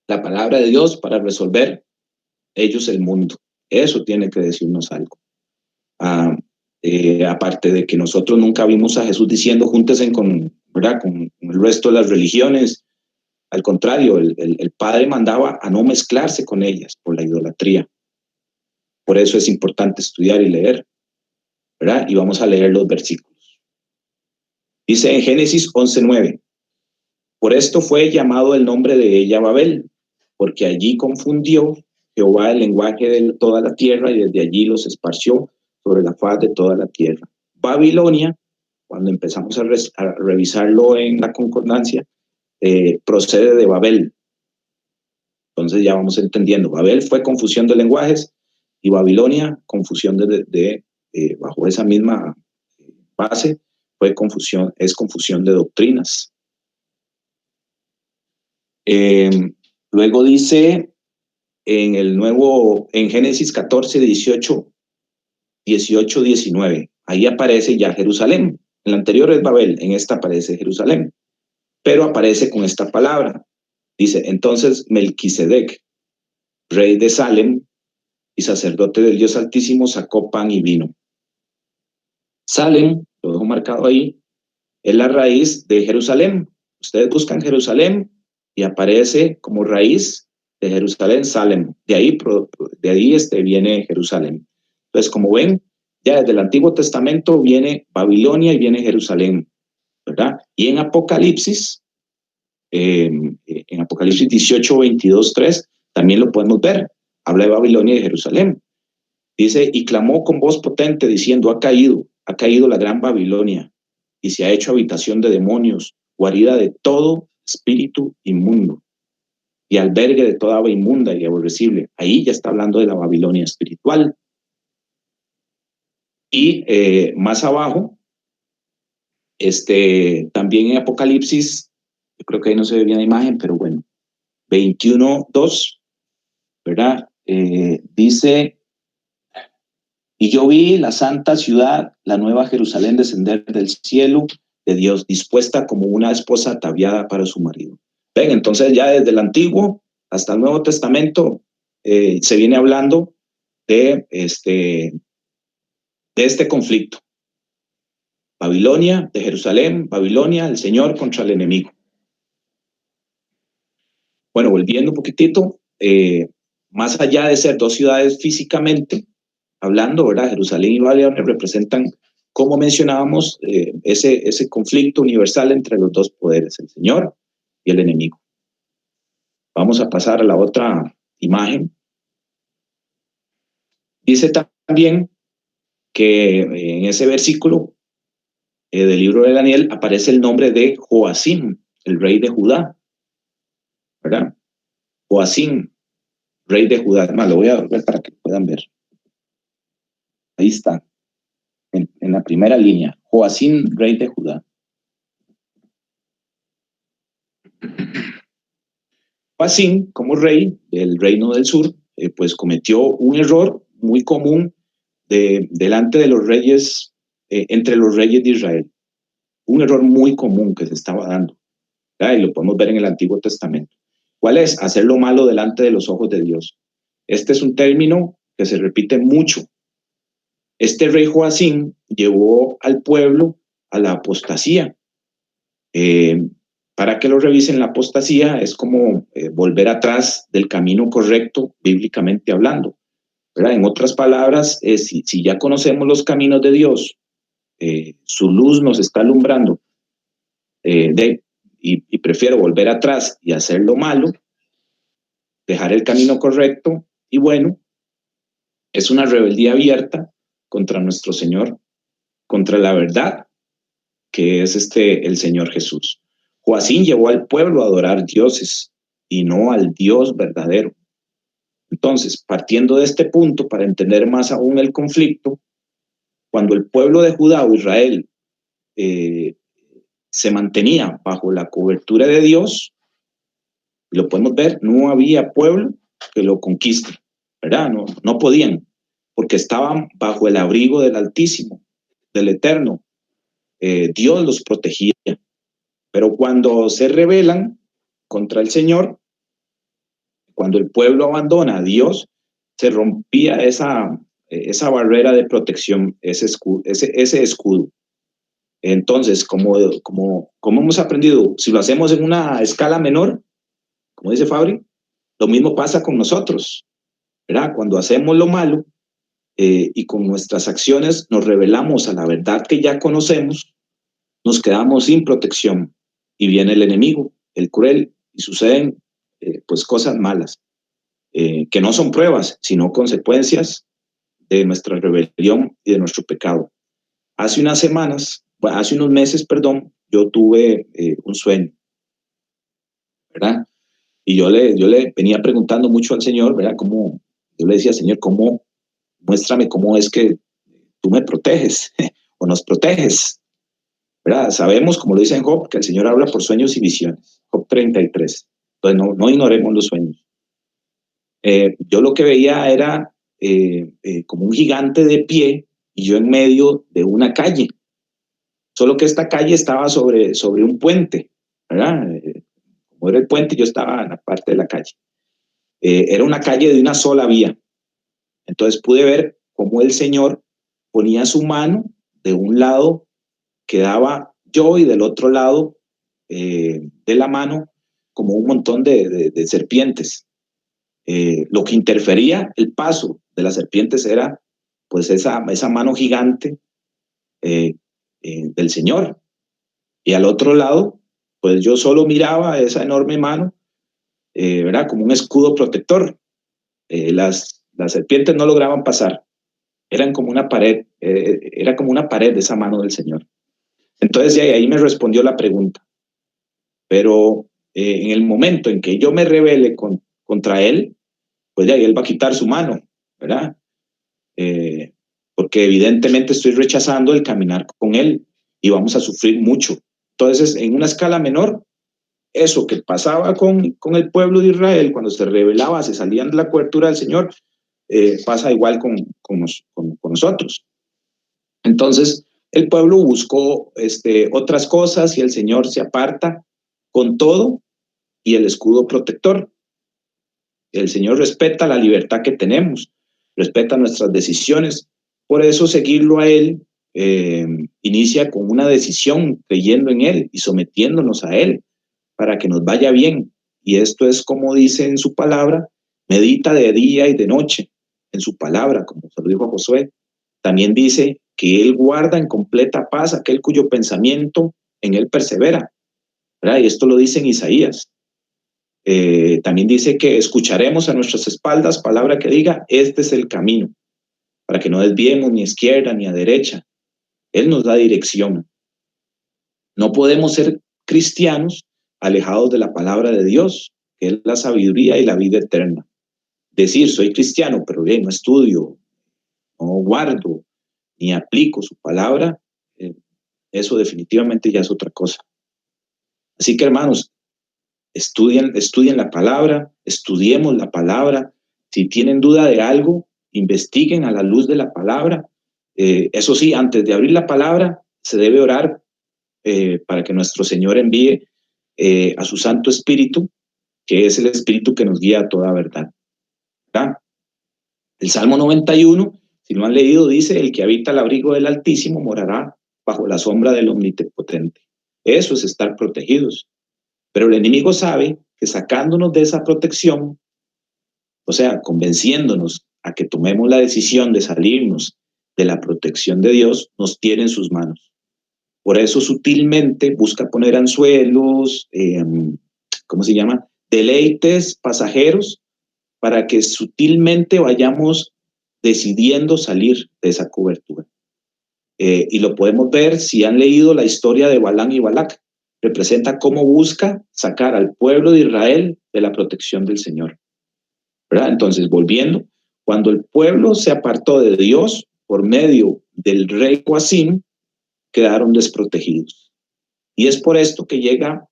la palabra de Dios, para resolver ellos el mundo. Eso tiene que decirnos algo. Aparte de que nosotros nunca vimos a Jesús diciendo júntense ¿verdad? con el resto de las religiones. Al contrario, el Padre mandaba a no mezclarse con ellas por la idolatría. Por eso es importante estudiar y leer, ¿verdad? Y vamos a leer los versículos. Dice en Génesis 11:9, por esto fue llamado el nombre de ella Babel, porque allí confundió Jehová el lenguaje de toda la tierra, y desde allí los esparció sobre la faz de toda la tierra. Babilonia, cuando empezamos a revisarlo en la concordancia, procede de Babel. Entonces ya vamos entendiendo. Babel fue confusión de lenguajes, y Babilonia, confusión bajo esa misma base, es confusión de doctrinas. Luego dice en Génesis 14, 18, 19, ahí aparece ya Jerusalén. En la anterior es Babel, en esta aparece Jerusalén, pero aparece con esta palabra. Dice, entonces Melquisedec, rey de Salem y sacerdote del Dios Altísimo, sacó pan y vino. Salem, lo dejo marcado ahí, es la raíz de Jerusalén. Ustedes buscan Jerusalén y aparece como raíz de Jerusalén, Salem. De ahí viene Jerusalén. Entonces, como ven, ya desde el Antiguo Testamento viene Babilonia y viene Jerusalén, ¿verdad? Y en Apocalipsis, 18, 22, 3, también lo podemos ver. Habla de Babilonia y de Jerusalén. Dice, y clamó con voz potente diciendo, ha caído la gran Babilonia, y se ha hecho habitación de demonios, guarida de todo espíritu inmundo, y albergue de toda ave inmunda y aborrecible. Ahí ya está hablando de la Babilonia espiritual. Y más abajo, también en Apocalipsis, yo creo que ahí no se ve bien la imagen, pero bueno, 21:2, ¿verdad? Dice, y yo vi la santa ciudad, la nueva Jerusalén, descender del cielo de Dios, dispuesta como una esposa ataviada para su marido. Ven, entonces ya desde el Antiguo hasta el Nuevo Testamento se viene hablando de este conflicto. Babilonia, de Jerusalén, Babilonia, el Señor contra el enemigo. Bueno, volviendo un poquitito, más allá de ser dos ciudades físicamente hablando, ¿verdad? Jerusalén y Babilonia representan, como mencionábamos, ese conflicto universal entre los dos poderes, el Señor y el enemigo. Vamos a pasar a la otra imagen. Dice también que en ese versículo del libro de Daniel aparece el nombre de Joacim, el rey de Judá, ¿verdad? Joacim, rey de Judá. Además, lo voy a ver para que puedan ver. Ahí está, en la primera línea. Joacim, rey de Judá. Joacim, como rey del reino del sur, pues cometió un error muy común delante de los reyes entre los reyes de Israel. Un error muy común que se estaba dando, ¿verdad? Y lo podemos ver en el Antiguo Testamento. ¿Cuál es? Hacer lo malo delante de los ojos de Dios. Este es un término que se repite mucho. Este rey Joacín llevó al pueblo a la apostasía. Para que lo revisen, la apostasía es como volver atrás del camino correcto, bíblicamente hablando, ¿verdad? En otras palabras, si ya conocemos los caminos de Dios, su luz nos está alumbrando, y prefiero volver atrás y hacer lo malo, dejar el camino correcto, y bueno, es una rebeldía abierta contra nuestro Señor, contra la verdad que es el Señor Jesús. Joacín llevó al pueblo a adorar dioses y no al Dios verdadero. Entonces, partiendo de este punto, para entender más aún el conflicto, cuando el pueblo de Judá o Israel se mantenía bajo la cobertura de Dios, lo podemos ver, no había pueblo que lo conquiste, ¿verdad? No podían, porque estaban bajo el abrigo del Altísimo, del Eterno. Dios los protegía. Pero cuando se rebelan contra el Señor, cuando el pueblo abandona a Dios, se rompía esa barrera de protección, ese escudo. Entonces, como hemos aprendido, si lo hacemos en una escala menor, como dice Fabri, lo mismo pasa con nosotros, ¿verdad? Cuando hacemos lo malo y con nuestras acciones nos rebelamos a la verdad que ya conocemos, nos quedamos sin protección y viene el enemigo, el cruel, y suceden pues cosas malas, que no son pruebas, sino consecuencias de nuestra rebelión y de nuestro pecado. Hace unos meses, yo tuve un sueño, ¿verdad? Y yo le venía preguntando mucho al Señor, ¿verdad? Yo le decía, Señor, muéstrame cómo es que tú me proteges o nos proteges, ¿verdad? Sabemos, como lo dice en Job, que el Señor habla por sueños y visiones. Job 33. Entonces, no ignoremos los sueños. Yo lo que veía era como un gigante de pie y yo en medio de una calle. Solo que esta calle estaba sobre un puente, ¿verdad? Como era el puente, yo estaba en la parte de la calle. Era una calle de una sola vía. Entonces pude ver cómo el Señor ponía su mano de un lado, quedaba yo, y del otro lado de la mano como un montón de serpientes. Lo que interfería el paso de las serpientes era pues esa mano gigante del Señor. Y al otro lado, pues yo solo miraba esa enorme mano, ¿verdad? Como un escudo protector. Las serpientes no lograban pasar. Eran como una pared, era como una pared de esa mano del Señor. Entonces ahí me respondió la pregunta. Pero en el momento en que yo me rebele contra Él, pues de ahí Él va a quitar su mano, ¿verdad? Porque evidentemente estoy rechazando el caminar con Él y vamos a sufrir mucho. Entonces, en una escala menor, eso que pasaba con el pueblo de Israel, cuando se rebelaba, se salían de la cobertura del Señor, pasa igual con nosotros. Entonces, el pueblo buscó otras cosas y el Señor se aparta con todo y el escudo protector. El Señor respeta la libertad que tenemos, respeta nuestras decisiones. Por eso seguirlo a Él inicia con una decisión, creyendo en Él y sometiéndonos a Él para que nos vaya bien. Y esto es como dice en su palabra, medita de día y de noche en su palabra, como se lo dijo a Josué. También dice que Él guarda en completa paz aquel cuyo pensamiento en Él persevera, ¿verdad? Y esto lo dice en Isaías. También dice que escucharemos a nuestras espaldas palabra que diga, este es el camino, para que no desviemos ni a izquierda ni a derecha. Él nos da dirección. No podemos ser cristianos alejados de la palabra de Dios, que es la sabiduría y la vida eterna. Decir, soy cristiano, pero bien, no estudio, no guardo, ni aplico su palabra, eso definitivamente ya es otra cosa. Así que, hermanos, estudien la palabra, estudiemos la palabra. Si tienen duda de algo, investiguen a la luz de la palabra Eso sí, antes de abrir la palabra, se debe orar para que nuestro Señor envíe a su Santo Espíritu, que es el Espíritu que nos guía a toda verdad. ¿Verdad? El Salmo 91, si no han leído, dice: el que habita al abrigo del Altísimo morará bajo la sombra del Omnipotente. Eso es estar protegidos. Pero el enemigo sabe que sacándonos de esa protección, o sea, convenciéndonos a que tomemos la decisión de salirnos de la protección de Dios, nos tiene en sus manos. Por eso sutilmente busca poner anzuelos, ¿cómo se llama? Deleites pasajeros, para que sutilmente vayamos decidiendo salir de esa cobertura. Y lo podemos ver si han leído la historia de Balán y Balac. Representa cómo busca sacar al pueblo de Israel de la protección del Señor. ¿Verdad? Entonces, volviendo, cuando el pueblo se apartó de Dios por medio del rey Joacim, quedaron desprotegidos. Y es por esto que llega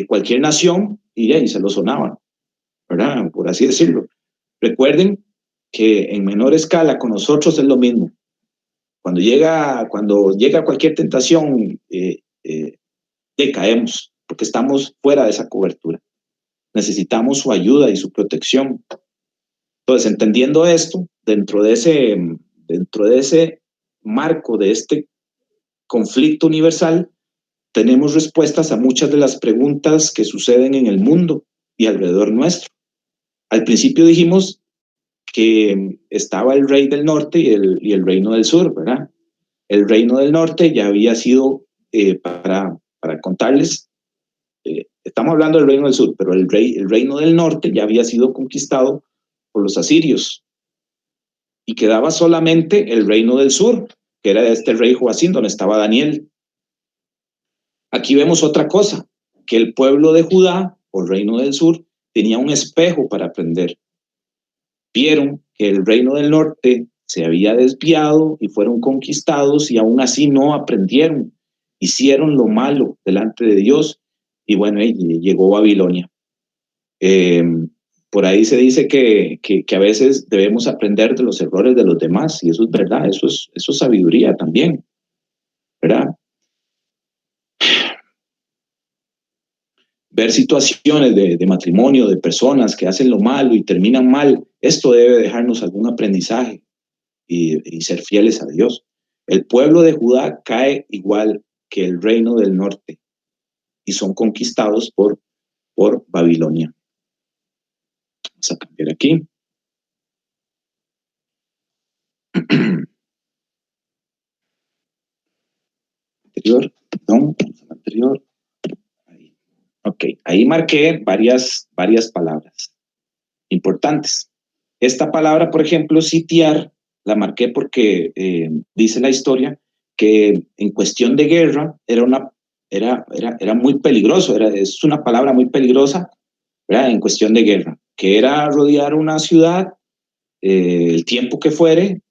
cualquier nación y se lo sonaban, ¿verdad? Por así decirlo. Recuerden que en menor escala con nosotros es lo mismo. Cuando llega cualquier tentación, decaemos, porque estamos fuera de esa cobertura. Necesitamos su ayuda y su protección. Entonces, entendiendo esto, dentro de ese marco de este conflicto universal, tenemos respuestas a muchas de las preguntas que suceden en el mundo y alrededor nuestro. Al principio dijimos que estaba el rey del norte y el reino del sur, ¿verdad? El reino del norte ya había sido, para contarles, estamos hablando del reino del sur, pero el reino del norte ya había sido conquistado por los asirios y quedaba solamente el reino del sur, que era de este rey Joacim, donde estaba Daniel. Aquí vemos otra cosa, que el pueblo de Judá, o reino del sur, tenía un espejo para aprender. Vieron que el reino del norte se había desviado y fueron conquistados y aún así no aprendieron. Hicieron lo malo delante de Dios y bueno, llegó Babilonia. Por ahí se dice que a veces debemos aprender de los errores de los demás y eso es verdad, eso es sabiduría también, ¿verdad? Ver situaciones de matrimonio, de personas que hacen lo malo y terminan mal, esto debe dejarnos algún aprendizaje y ser fieles a Dios. El pueblo de Judá cae igual que el reino del norte y son conquistados por Babilonia. Vamos a cambiar aquí. Anterior. Ahí. Ok, ahí marqué varias palabras importantes. Esta palabra, por ejemplo, sitiar, la marqué porque dice la historia que en cuestión de guerra era muy peligroso, es una palabra muy peligrosa, ¿verdad? En cuestión de guerra, que era rodear una ciudad, el tiempo que fuere,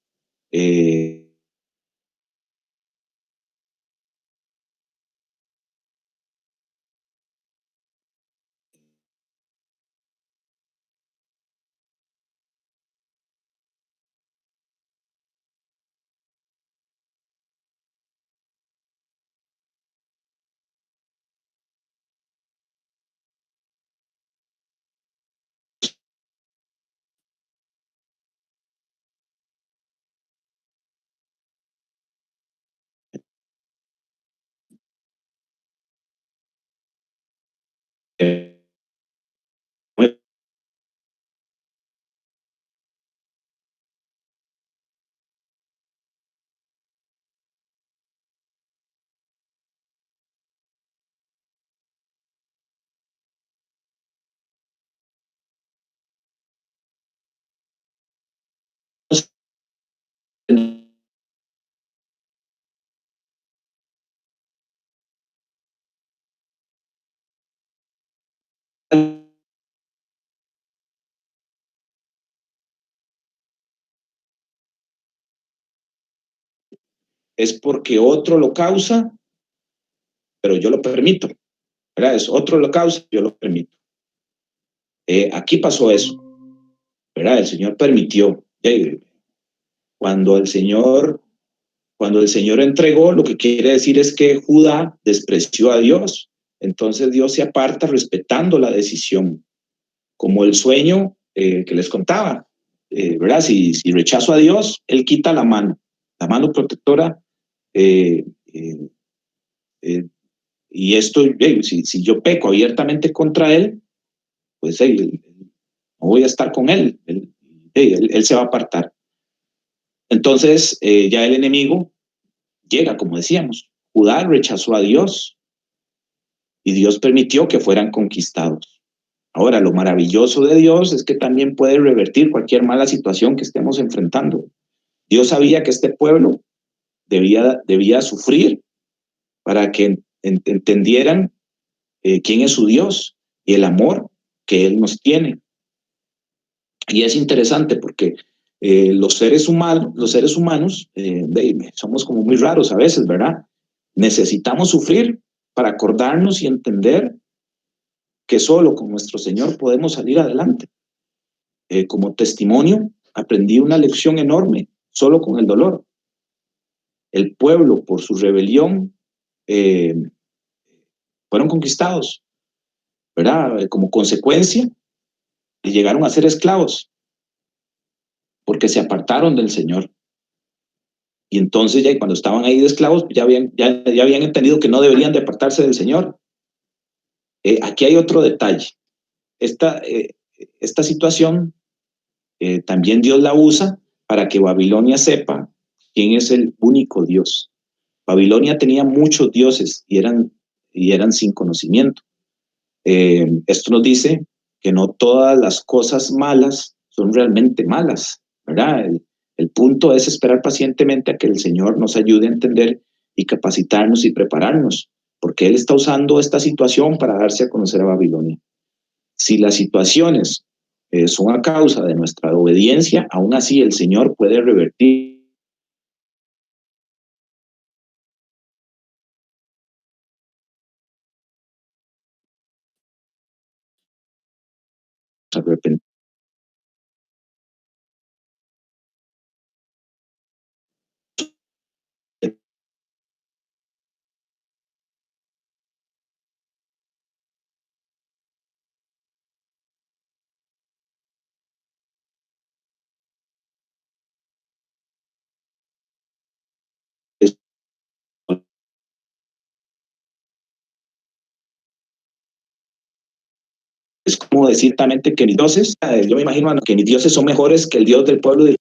es porque otro lo causa, pero yo lo permito, ¿verdad? Es otro lo causa, yo lo permito. Aquí pasó eso, ¿verdad? El Señor permitió. Cuando el Señor Cuando el Señor entregó, lo que quiere decir es que Judá despreció a Dios. Entonces Dios se aparta respetando la decisión, como el sueño que les contaba, ¿verdad? Si rechazo a Dios, Él quita la mano protectora. eh, eh, eh, y esto, si yo peco abiertamente contra Él, pues no voy a estar con Él se va a apartar. Entonces, ya el enemigo llega, como decíamos. Judá rechazó a Dios y Dios permitió que fueran conquistados. Ahora, lo maravilloso de Dios es que también puede revertir cualquier mala situación que estemos enfrentando. Dios sabía que este pueblo debía sufrir para que entendieran quién es su Dios y el amor que Él nos tiene. Y es interesante porque los seres humanos somos como muy raros a veces, ¿verdad? Necesitamos sufrir para acordarnos y entender que solo con nuestro Señor podemos salir adelante. Como testimonio, aprendí una lección enorme solo con el dolor. El pueblo, por su rebelión, eh, fueron conquistados, ¿verdad? Como consecuencia, llegaron a ser esclavos porque se apartaron del Señor. Y entonces ya cuando estaban ahí de esclavos, ya habían entendido que no deberían de apartarse del Señor. Aquí hay otro detalle. Esta situación también Dios la usa para que Babilonia sepa quién es el único Dios. Babilonia tenía muchos dioses y eran sin conocimiento. Esto nos dice que no todas las cosas malas son realmente malas, ¿verdad? El punto es esperar pacientemente a que el Señor nos ayude a entender y capacitarnos y prepararnos, porque Él está usando esta situación para darse a conocer a Babilonia. Si las situaciones son a causa de nuestra obediencia, aún así el Señor puede revertir. Es como decir también que mis dioses, yo me imagino que mis dioses son mejores que el Dios del pueblo de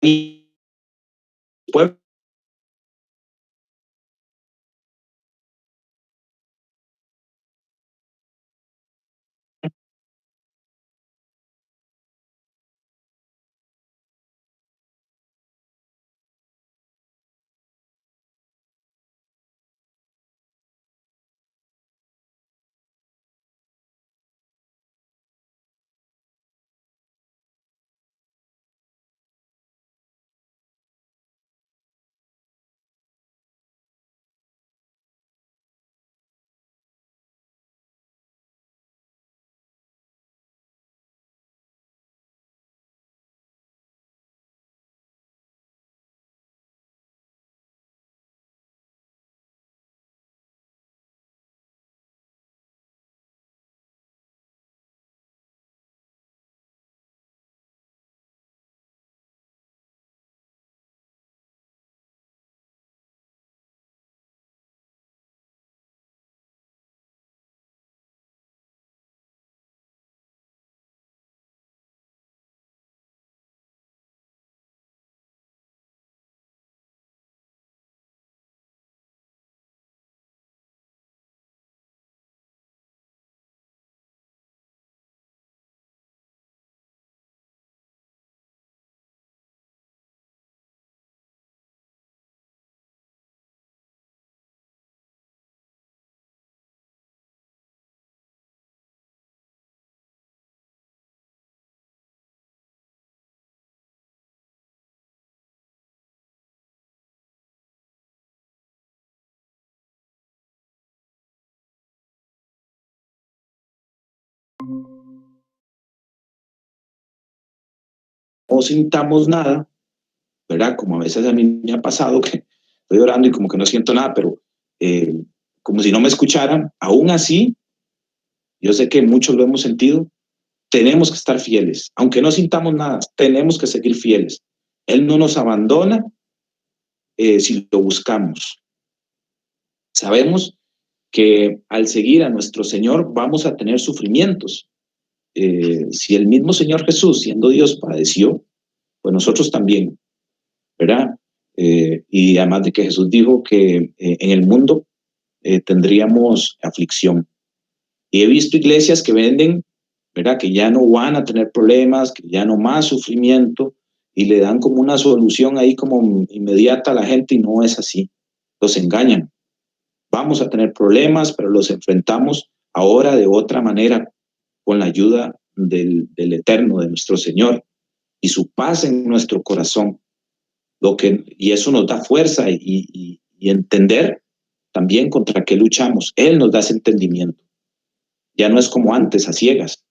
mi pueblo. No sintamos nada, ¿verdad? Como a veces a mí me ha pasado que estoy orando y como que no siento nada, pero como si no me escucharan. Aún así, yo sé que muchos lo hemos sentido, tenemos que estar fieles. Aunque no sintamos nada, tenemos que seguir fieles. Él no nos abandona si lo buscamos. Sabemos que al seguir a nuestro Señor vamos a tener sufrimientos. Si el mismo Señor Jesús, siendo Dios, padeció, pues nosotros también, ¿verdad? Y además de que Jesús dijo que en el mundo tendríamos aflicción. Y he visto iglesias que venden, ¿verdad? Que ya no van a tener problemas, que ya no más sufrimiento, y le dan como una solución ahí como inmediata a la gente, y no es así. Los engañan. Vamos a tener problemas, pero los enfrentamos ahora de otra manera, con la ayuda del Eterno, de nuestro Señor, y su paz en nuestro corazón. Y eso nos da fuerza y entender también contra qué luchamos. Él nos da ese entendimiento. Ya no es como antes, a ciegas,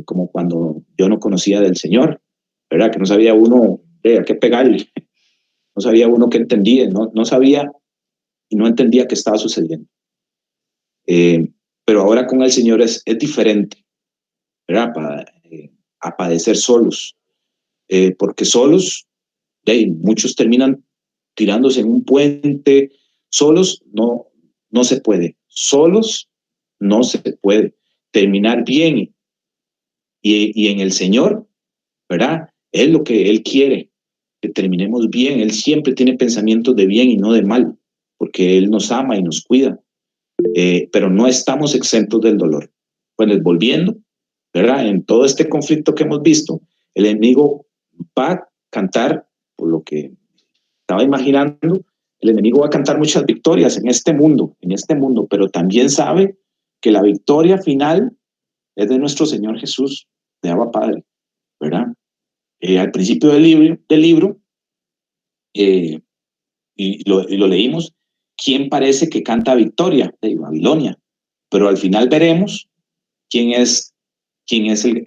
como cuando yo no conocía del Señor, ¿verdad? Que no sabía uno a qué pegarle, no sabía uno qué entendía, no sabía y no entendía qué estaba sucediendo. Pero ahora con el Señor es diferente, ¿verdad? A padecer solos, porque solos, muchos terminan tirándose en un puente. Solos no se puede, solos no se puede terminar bien y en el Señor, ¿verdad? Es lo que Él quiere, que terminemos bien. Él siempre tiene pensamientos de bien y no de mal, porque Él nos ama y nos cuida, pero no estamos exentos del dolor. Pues volviendo, ¿verdad? En todo este conflicto que hemos visto, el enemigo va a cantar, por lo que estaba imaginando, el enemigo va a cantar muchas victorias en este mundo, pero también sabe que la victoria final es de nuestro Señor Jesús, de Abba Padre, ¿verdad? Al principio del libro y lo leímos, ¿quién parece que canta victoria? De Babilonia, pero al final veremos quién es el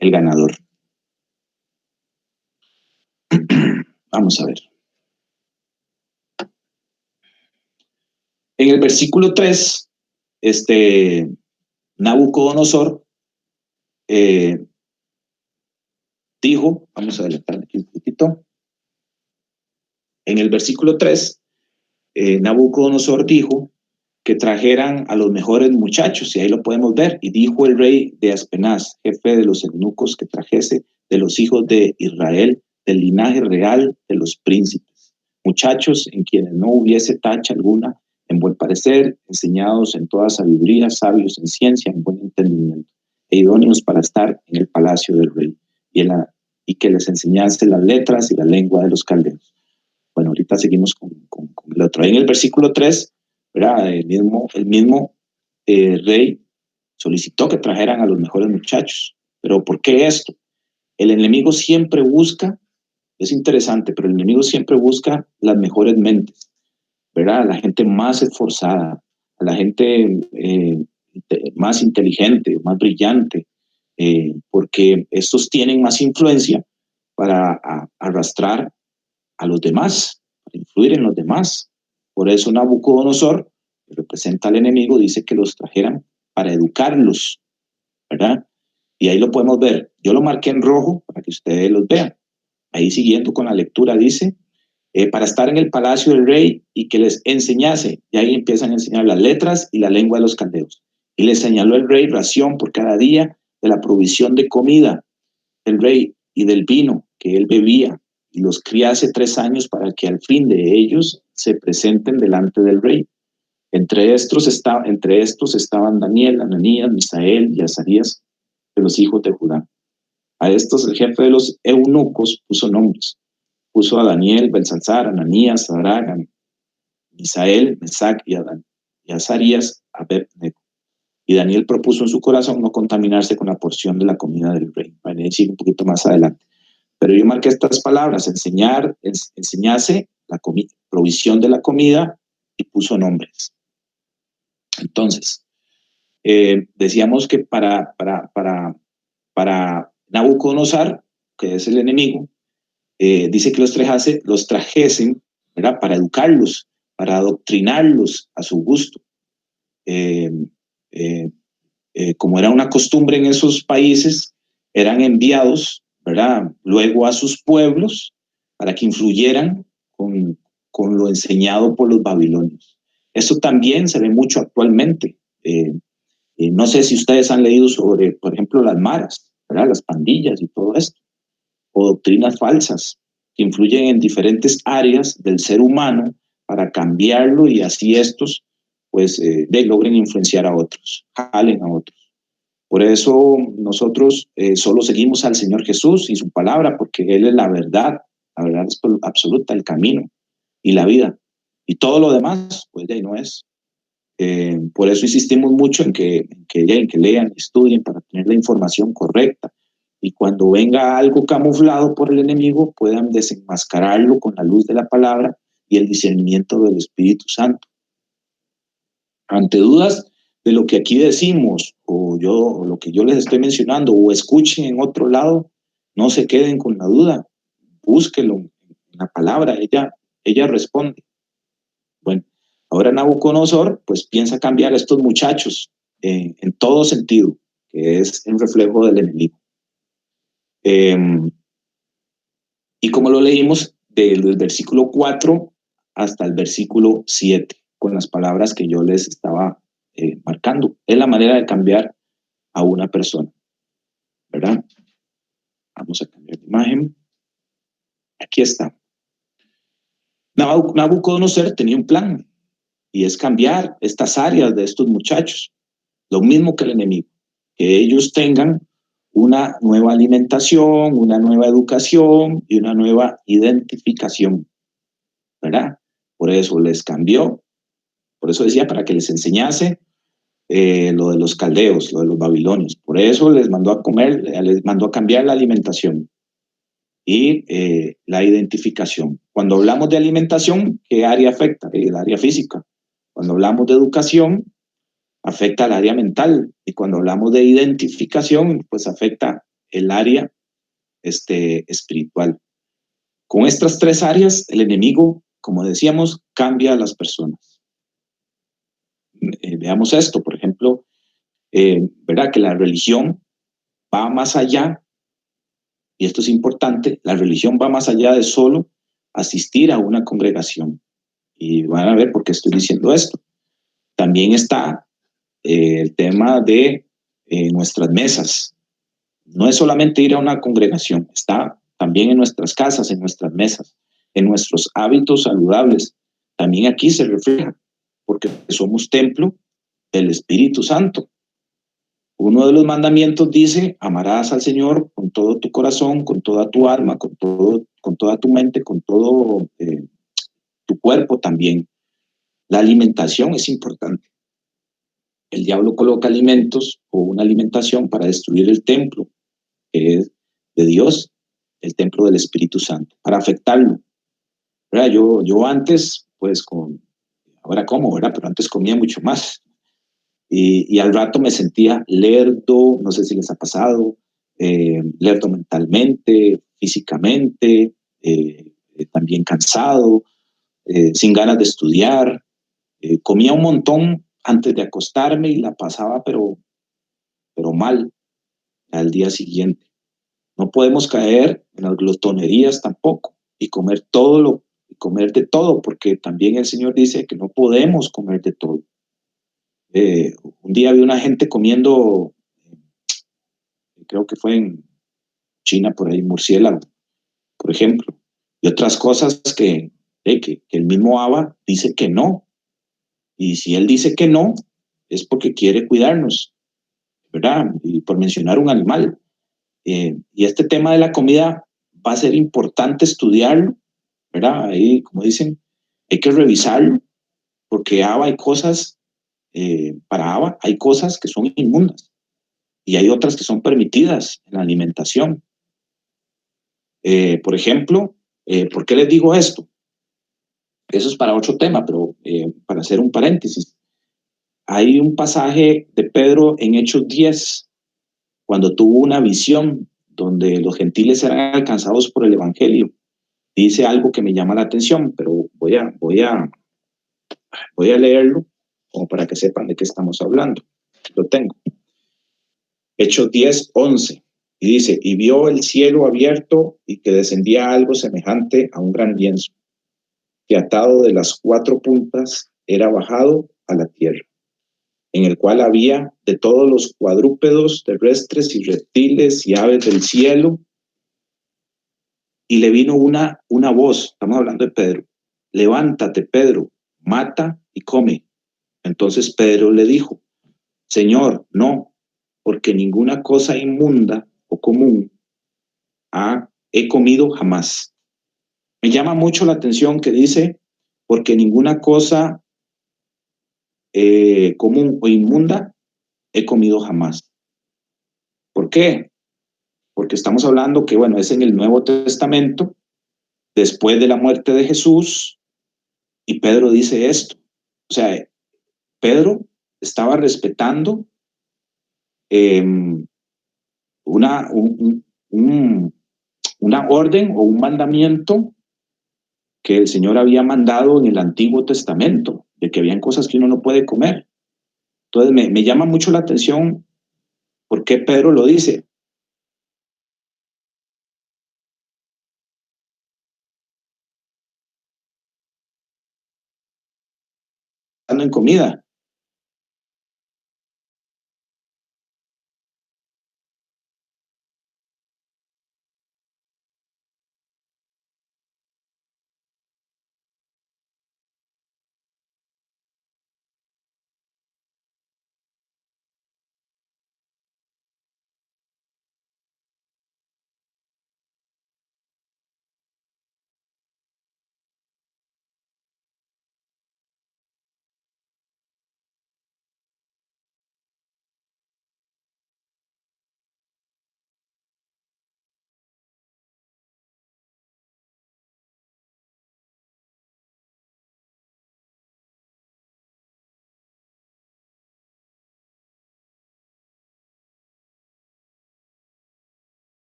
ganador. Vamos a ver. En el versículo 3, Nabucodonosor dijo, vamos a adelantar aquí un poquito. En el versículo 3, Nabucodonosor dijo que trajeran a los mejores muchachos, y ahí lo podemos ver. Y dijo el rey de Aspenaz, jefe de los eunucos, que trajese de los hijos de Israel, del linaje real de los príncipes, muchachos en quienes no hubiese tacha alguna, en buen parecer, enseñados en toda sabiduría, sabios en ciencia, en buen entendimiento, e idóneos para estar en el palacio del rey, y que les enseñase las letras y la lengua de los caldeos. Bueno, ahorita seguimos con el otro. Ahí en el versículo 3, ¿verdad? El mismo rey solicitó que trajeran a los mejores muchachos. ¿Pero por qué esto? El enemigo siempre busca, es interesante, pero el enemigo siempre busca las mejores mentes, ¿verdad? A la gente más esforzada, a la gente más inteligente, más brillante, porque estos tienen más influencia para arrastrar a los demás, para influir en los demás. Por eso Nabucodonosor, que representa al enemigo, dice que los trajeran para educarlos, ¿verdad? Y ahí lo podemos ver. Yo lo marqué en rojo para que ustedes los vean. Ahí siguiendo con la lectura dice, para estar en el palacio del rey y que les enseñase. Y ahí empiezan a enseñar las letras y la lengua de los caldeos. Y les señaló el rey ración por cada día de la provisión de comida del rey y del vino que él bebía, y los criase 3 años para que al fin de ellos se presenten delante del rey. Entre estos estaban Daniel, Ananías, Misael y Azarías, de los hijos de Judá. A estos el jefe de los eunucos puso nombres. Puso a Daniel, Belsasar, Ananías, Sadrach, Misael, Mesac y Azarías a Abed-Nego. Y Daniel propuso en su corazón no contaminarse con la porción de la comida del rey. Van a decir un poquito más adelante. Pero yo marqué estas palabras: enseñase la provisión de la comida, y puso nombres. Entonces, decíamos que para Nabucodonosor, que es el enemigo, dice que los trajesen, ¿verdad? Para educarlos, para adoctrinarlos a su gusto. Como era una costumbre en esos países, eran enviados, ¿verdad? Luego a sus pueblos para que influyeran con lo enseñado por los babilonios. Eso también se ve mucho actualmente. No sé si ustedes han leído sobre, por ejemplo, las maras, ¿verdad? Las pandillas y todo esto, o doctrinas falsas que influyen en diferentes áreas del ser humano para cambiarlo y así estos pues logren influenciar a otros, jalen a otros. Por eso nosotros solo seguimos al Señor Jesús y su palabra, porque Él es la verdad es absoluta, el camino y la vida. Y todo lo demás, pues de ahí no es. Por eso insistimos mucho en que lean, estudien para tener la información correcta. Y cuando venga algo camuflado por el enemigo, puedan desenmascararlo con la luz de la palabra y el discernimiento del Espíritu Santo. Ante dudas de lo que aquí decimos, o lo que yo les estoy mencionando, o escuchen en otro lado, no se queden con la duda, búsquelo en la palabra, ella responde. Bueno, ahora Nabucodonosor pues piensa cambiar a estos muchachos en todo sentido, que es un reflejo del enemigo. Y como lo leímos, del versículo 4 hasta el versículo 7, con las palabras que yo les estaba marcando. Es la manera de cambiar a una persona, ¿verdad? Vamos a cambiar de imagen. Aquí está. Nabucodonosor tenía un plan, y es cambiar estas áreas de estos muchachos. Lo mismo que el enemigo, que ellos tengan una nueva alimentación, una nueva educación y una nueva identificación, ¿verdad? Por eso les cambió, por eso decía, para que les enseñase lo de los caldeos, lo de los babilonios. Por eso les mandó a comer, les mandó a cambiar la alimentación y la identificación. Cuando hablamos de alimentación, ¿qué área afecta? El área física. Cuando hablamos de educación, afecta al área mental. Y cuando hablamos de identificación, pues afecta el área espiritual. Con estas tres áreas, el enemigo, como decíamos, cambia a las personas. Veamos esto, por ejemplo, ¿verdad? Que la religión va más allá, y esto es importante, la religión va más allá de solo asistir a una congregación. Y van a ver por qué estoy diciendo esto. También está el tema de nuestras mesas. No es solamente ir a una congregación, está también en nuestras casas, en nuestras mesas, en nuestros hábitos saludables. También aquí se refleja, porque somos templo del Espíritu Santo. Uno de los mandamientos dice: amarás al Señor con todo tu corazón, con toda tu alma, con toda tu mente, con todo tu cuerpo también. La alimentación es importante. El diablo coloca alimentos o una alimentación para destruir el templo, que es de Dios, el templo del Espíritu Santo, para afectarlo. ¿Verdad? Yo antes, pues ahora como, ¿verdad? Pero antes comía mucho más. Y al rato me sentía lerdo, no sé si les ha pasado, lerdo mentalmente, físicamente, también cansado, sin ganas de estudiar. Comía un montón antes de acostarme y la pasaba, pero mal al día siguiente. No podemos caer en las glotonerías tampoco y comer comer de todo, porque también el Señor dice que no podemos comer de todo. Un día vi una gente comiendo, creo que fue en China, por ahí, murciélago, por ejemplo, y otras cosas que el mismo Abba dice que no. Y si Él dice que no, es porque quiere cuidarnos, ¿verdad? Y por mencionar un animal. Y este tema de la comida va a ser importante estudiarlo, ¿verdad? Ahí, como dicen, hay que revisarlo, porque hay cosas, para Abba hay cosas que son inmundas y hay otras que son permitidas en la alimentación. Por ejemplo, ¿por qué les digo esto? Eso es para otro tema, pero para hacer un paréntesis. hay un pasaje de Pedro en Hechos 10, cuando tuvo una visión donde los gentiles eran alcanzados por el evangelio. Dice algo que me llama la atención, pero voy a leerlo como para que sepan de qué estamos hablando. Lo tengo. Hechos 10, 11. Y dice, y vio el cielo abierto y que descendía algo semejante a un gran lienzo, que atado de las 4 puntas era bajado a la tierra, en el cual había de todos los cuadrúpedos terrestres y reptiles y aves del cielo. Y le vino una voz, estamos hablando de Pedro, levántate, Pedro, mata y come. Entonces Pedro le dijo, Señor, no, porque ninguna cosa inmunda o común he comido jamás. Me llama mucho la atención que dice, porque ninguna cosa común o inmunda he comido jamás. ¿Por qué? Porque estamos hablando que, bueno, es en el Nuevo Testamento, después de la muerte de Jesús, y Pedro dice esto. O sea, Pedro estaba respetando una orden o un mandamiento que el Señor había mandado en el Antiguo Testamento, de que habían cosas que uno no puede comer. Entonces me llama mucho la atención por qué Pedro lo dice. En comida.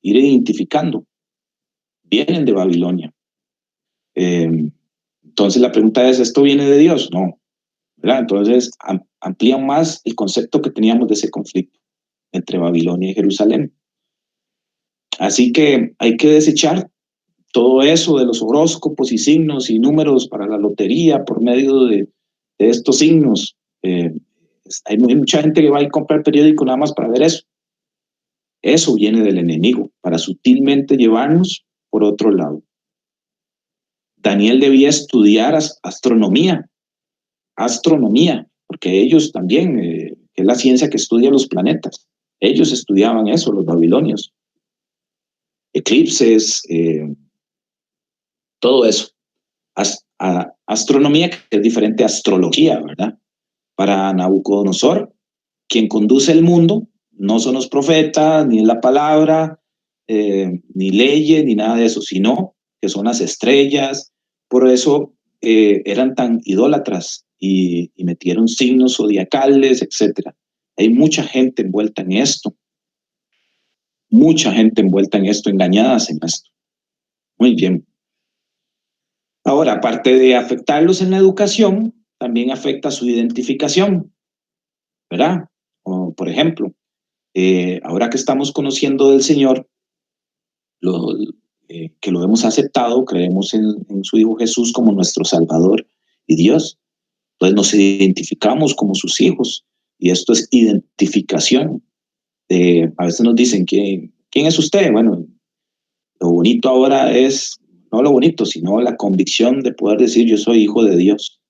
Ir identificando. Vienen de Babilonia. Entonces la pregunta es, ¿esto viene de Dios? No, ¿verdad? Entonces amplían más el concepto que teníamos de ese conflicto entre Babilonia y Jerusalén. Así que hay que desechar todo eso de los horóscopos y signos y números para la lotería por medio de estos signos. Hay mucha gente que va a ir a comprar periódico nada más para ver eso. Eso viene del enemigo, para sutilmente llevarnos por otro lado. Daniel debía estudiar astronomía, porque ellos también, es la ciencia que estudia los planetas. Ellos estudiaban eso, los babilonios. Eclipses, todo eso. Astronomía, que es diferente a astrología, ¿verdad? Para Nabucodonosor, quien conduce el mundo, no son los profetas, ni la palabra, ni leyes, ni nada de eso, sino que son las estrellas. Por eso eran tan idólatras y metieron signos zodiacales, etc. Hay mucha gente envuelta en esto. Mucha gente envuelta en esto, engañadas en esto. Muy bien. Ahora, aparte de afectarlos en la educación, también afecta su identificación, ¿verdad? O, por ejemplo, ahora que estamos conociendo del Señor, que lo hemos aceptado, creemos en su Hijo Jesús como nuestro Salvador y Dios, entonces nos identificamos como sus hijos, y esto es identificación. A veces nos dicen, ¿quién es usted? Bueno, lo bonito ahora es, no lo bonito, sino la convicción de poder decir yo soy hijo de Dios.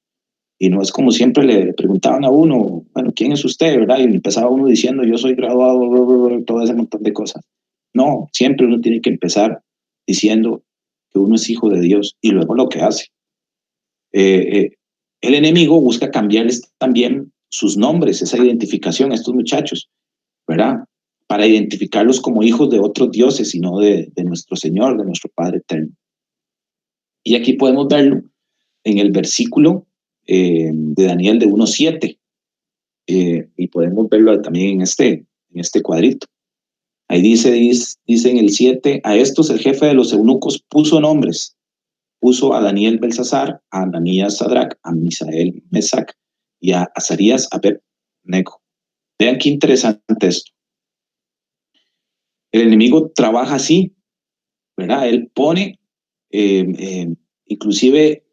Y no es como siempre le preguntaban a uno, bueno, ¿quién es usted? ¿Verdad? Y empezaba uno diciendo yo soy graduado, todo ese montón de cosas. No, siempre uno tiene que empezar diciendo que uno es hijo de Dios y luego lo que hace. El enemigo busca cambiarles también sus nombres, esa identificación a estos muchachos, ¿verdad? Para identificarlos como hijos de otros dioses y no de nuestro Señor, de nuestro Padre eterno. Y aquí podemos verlo en el versículo de Daniel de 1:7, y podemos verlo también en este cuadrito. Ahí dice en el 7, a estos el jefe de los eunucos puso nombres, puso a Daniel Belsasar, a Ananías Sadrac, a Misael Mesac y a Azarías Abed-Nego. Vean qué interesante esto. El enemigo trabaja así, ¿verdad? Él pone, inclusive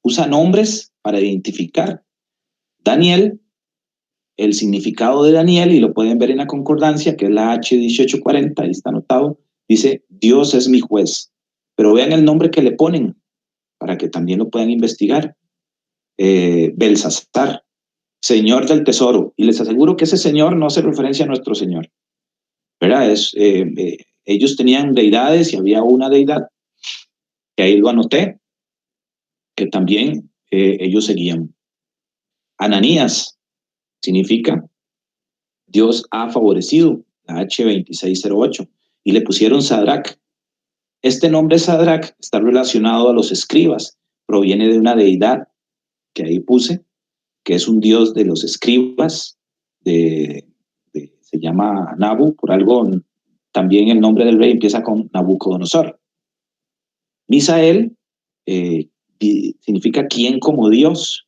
usa nombres para identificar. Daniel, el significado de Daniel, y lo pueden ver en la concordancia, que es la H1840, ahí está anotado, dice, Dios es mi juez. Pero vean el nombre que le ponen, para que también lo puedan investigar. Belsasar, Señor del Tesoro. Y les aseguro que ese Señor no hace referencia a nuestro Señor, ¿verdad? Ellos tenían deidades y había una deidad, que ahí lo anoté, que también ellos seguían. Ananías significa Dios ha favorecido, la H2608, y le pusieron Sadrac. Este nombre Sadrac está relacionado a los escribas, proviene de una deidad que ahí puse, que es un dios de los escribas, se llama Nabu, por algo también el nombre del rey empieza con Nabucodonosor. Misael significa quién como Dios,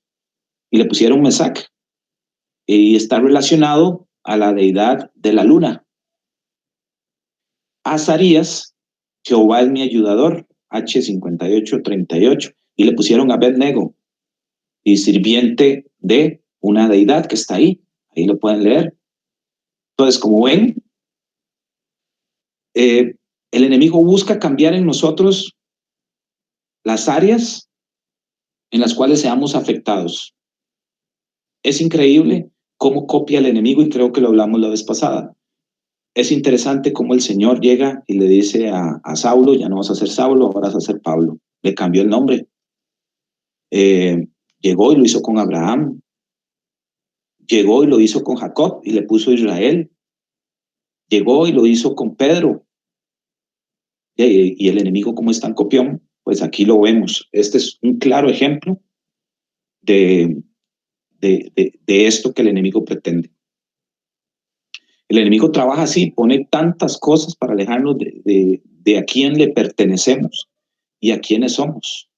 y le pusieron Mesac, y está relacionado a la deidad de la luna. Azarías, Jehová es mi ayudador, H5838, y le pusieron Abed-Nego, y sirviente de una deidad que está ahí lo pueden leer. Entonces, como ven, el enemigo busca cambiar en nosotros las áreas en las cuales seamos afectados. Es increíble cómo copia el enemigo, y creo que lo hablamos la vez pasada. Es interesante cómo el Señor llega y le dice a Saulo, ya no vas a ser Saulo, ahora vas a ser Pablo. Le cambió el nombre. Llegó y lo hizo con Abraham. Llegó y lo hizo con Jacob y le puso Israel. Llegó y lo hizo con Pedro. Y el enemigo, como es tan copión, pues aquí lo vemos. Este es un claro ejemplo de esto que el enemigo pretende. El enemigo trabaja así, pone tantas cosas para alejarnos de a quién le pertenecemos y a quiénes somos,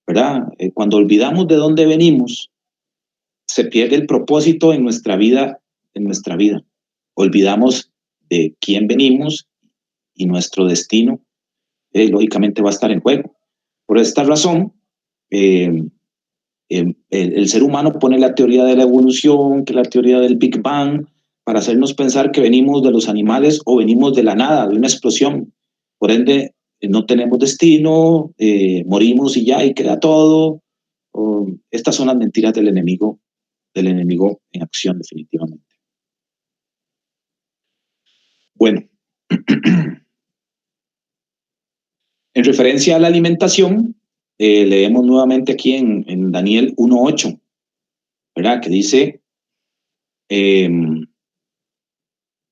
¿verdad? Cuando olvidamos de dónde venimos, se pierde el propósito en nuestra vida, Olvidamos de quién venimos y nuestro destino, lógicamente, va a estar en juego. Por esta razón, el ser humano pone la teoría de la evolución, que la teoría del Big Bang, para hacernos pensar que venimos de los animales o venimos de la nada, de una explosión. Por ende, no tenemos destino, morimos y ya, y queda todo. Estas son las mentiras del enemigo en acción, definitivamente. Bueno, en referencia a la alimentación, leemos nuevamente aquí en Daniel 1:8, ¿verdad? Que dice,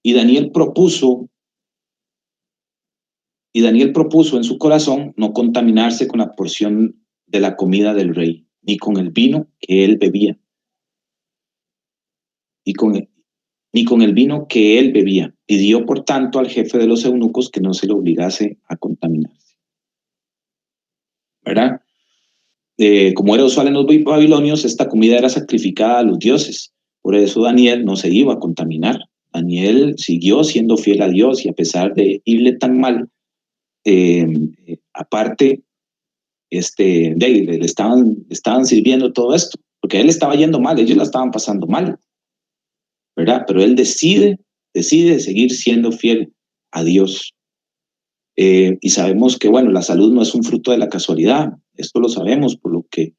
y Daniel propuso en su corazón no contaminarse con la porción de la comida del rey, ni con el vino que él bebía, ni con el vino que él bebía. Pidió, por tanto, al jefe de los eunucos que no se le obligase a contaminarse. ¿Verdad? Como era usual en los babilonios, esta comida era sacrificada a los dioses. Por eso Daniel no se iba a contaminar. Daniel siguió siendo fiel a Dios y a pesar de irle tan mal, aparte, le estaban sirviendo todo esto, porque a él estaba yendo mal, ellos la estaban pasando mal, ¿verdad? Pero él decide seguir siendo fiel a Dios. Y sabemos que, bueno, la salud no es un fruto de la casualidad, esto lo sabemos por lo que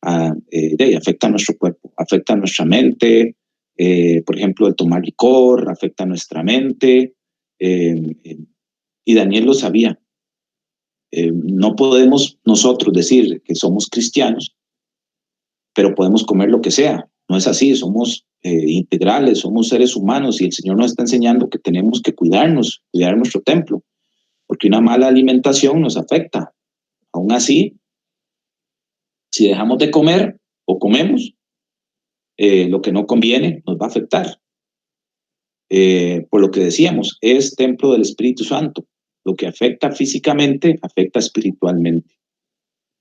afecta a nuestro cuerpo, afecta a nuestra mente, por ejemplo, el tomar licor, afecta a nuestra mente, y Daniel lo sabía. No podemos nosotros decir que somos cristianos, pero podemos comer lo que sea. No es así, somos integrales, somos seres humanos y el Señor nos está enseñando que tenemos que cuidar nuestro templo, porque una mala alimentación nos afecta. Aún así, si dejamos de comer o comemos, lo que no conviene nos va a afectar. Por lo que decíamos, es templo del Espíritu Santo. Lo que afecta físicamente, afecta espiritualmente.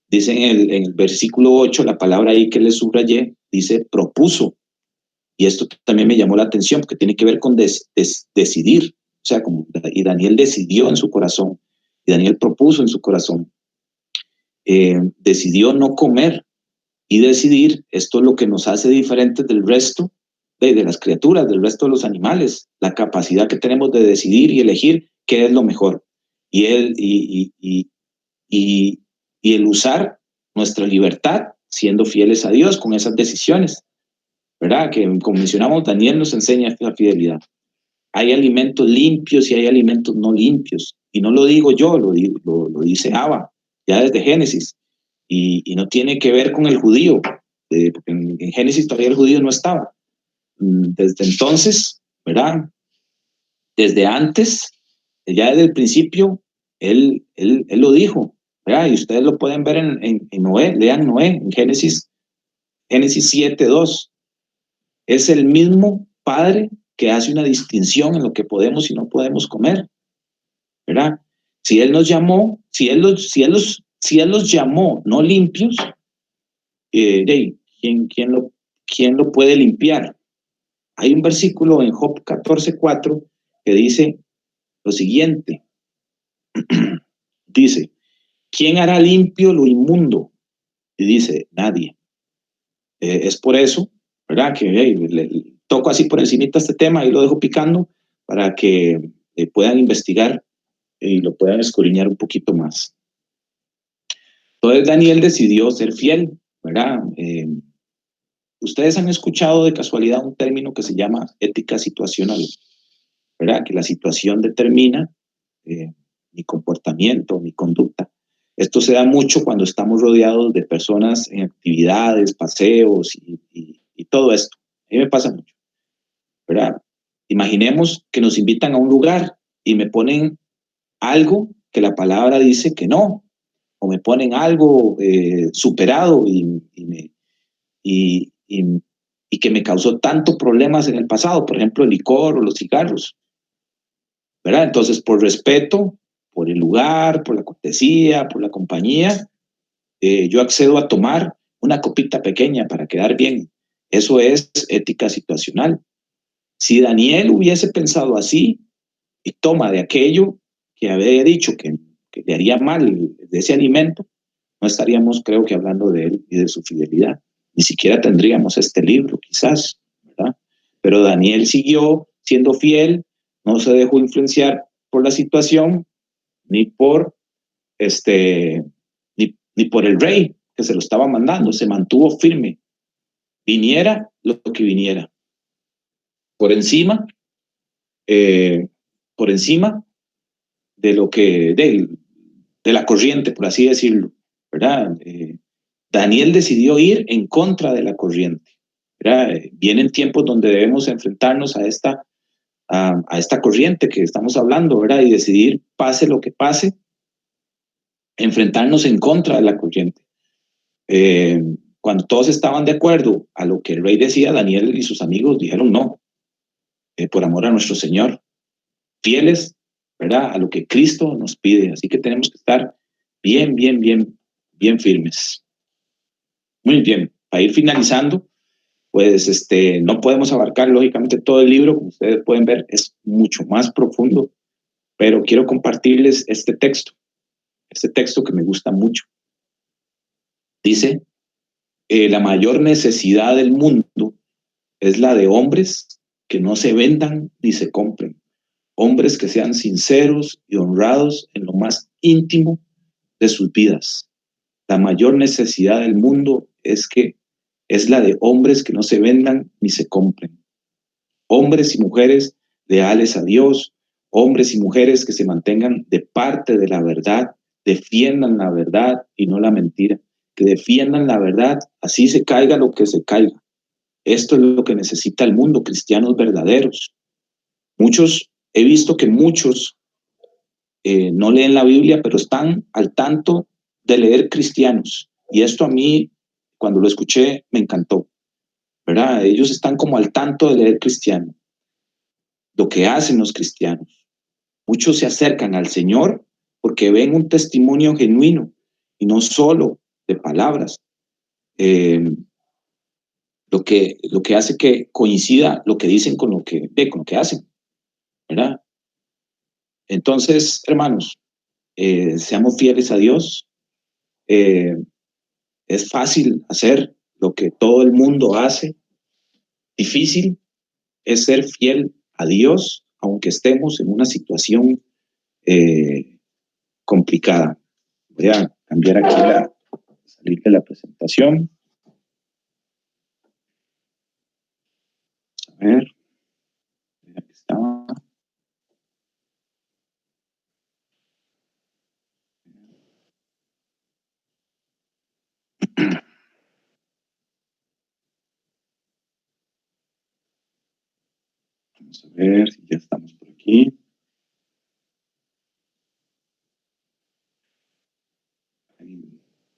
Dice en el versículo 8, la palabra ahí que le subrayé, dice propuso. Y esto también me llamó la atención porque tiene que ver con decidir. O sea, y Daniel decidió en su corazón. Y Daniel propuso en su corazón. Decidió no comer y decidir. Esto es lo que nos hace diferentes del resto de las criaturas, del resto de los animales. La capacidad que tenemos de decidir y elegir qué es lo mejor. Y el usar nuestra libertad siendo fieles a Dios con esas decisiones, ¿verdad? Que como mencionamos, Daniel nos enseña esta fidelidad. Hay alimentos limpios y hay alimentos no limpios. Y no lo digo yo, lo dice Abba, ya desde Génesis. Y no tiene que ver con el judío, porque en Génesis todavía el judío no estaba. Desde entonces, ¿verdad? Desde antes, ya desde el principio, él lo dijo, ¿verdad? Y ustedes lo pueden ver en Noé, lean Noé, en Génesis 7:2. Es el mismo Padre que hace una distinción en lo que podemos y no podemos comer, ¿verdad? Si Él nos llamó, si Él los llamó no limpios, ¿quién lo puede limpiar? Hay un versículo en Job 14:4 que dice lo siguiente. Dice, ¿quién hará limpio lo inmundo? Y dice, nadie. Es por eso, ¿verdad? Que le toco así por encimita este tema y lo dejo picando para que puedan investigar y lo puedan escudriñar un poquito más. Entonces Daniel decidió ser fiel, ¿verdad? Ustedes han escuchado de casualidad un término que se llama ética situacional, ¿verdad? Que la situación determina mi comportamiento, mi conducta. Esto se da mucho cuando estamos rodeados de personas en actividades, paseos y todo esto. A mí me pasa mucho, ¿verdad? Imaginemos que nos invitan a un lugar y me ponen algo que la palabra dice que no, o me ponen algo superado y que me causó tantos problemas en el pasado, por ejemplo, el licor o los cigarros, ¿verdad? Entonces, por respeto, por el lugar, por la cortesía, por la compañía, yo accedo a tomar una copita pequeña para quedar bien. Eso es ética situacional. Si Daniel hubiese pensado así y toma de aquello que había dicho que le haría mal de ese alimento, no estaríamos, creo que, hablando de él y de su fidelidad. Ni siquiera tendríamos este libro, quizás, ¿verdad? Pero Daniel siguió siendo fiel, no se dejó influenciar por la situación, ni por ni por el rey que se lo estaba mandando, se mantuvo firme, viniera lo que viniera. Por encima de lo que, de la corriente, por así decirlo, ¿verdad? Daniel decidió ir en contra de la corriente, ¿verdad? Vienen tiempos donde debemos enfrentarnos a esta corriente que estamos hablando, ¿verdad? Y decidir, pase lo que pase, enfrentarnos en contra de la corriente. Cuando todos estaban de acuerdo a lo que el rey decía, Daniel y sus amigos dijeron no, por amor a nuestro Señor, fieles, ¿verdad? A lo que Cristo nos pide. Así que tenemos que estar bien firmes. Muy bien, para ir finalizando, pues no podemos abarcar lógicamente todo el libro, como ustedes pueden ver, es mucho más profundo, pero quiero compartirles este texto que me gusta mucho. Dice, la mayor necesidad del mundo es la de hombres que no se vendan ni se compren, hombres que sean sinceros y honrados en lo más íntimo de sus vidas. La mayor necesidad del mundo es la de hombres que no se vendan ni se compren, hombres y mujeres leales a Dios, hombres y mujeres que se mantengan de parte de la verdad, defiendan la verdad y no la mentira, que defiendan la verdad, así se caiga lo que se caiga. Esto es lo que necesita el mundo, cristianos verdaderos. He visto que muchos no leen la Biblia, pero están al tanto de leer cristianos. Y esto a mí, cuando lo escuché, me encantó, ¿verdad? Ellos están como al tanto de leer cristiano, lo que hacen los cristianos. Muchos se acercan al Señor porque ven un testimonio genuino y no solo de palabras. Lo que hace que coincida lo que dicen con lo que hacen, ¿verdad? Entonces, hermanos, seamos fieles a Dios. Es fácil hacer lo que todo el mundo hace. Difícil es ser fiel a Dios, aunque estemos en una situación complicada. Voy a cambiar aquí salir de la presentación. A ver. Aquí estaba. Vamos a ver si ya estamos por aquí.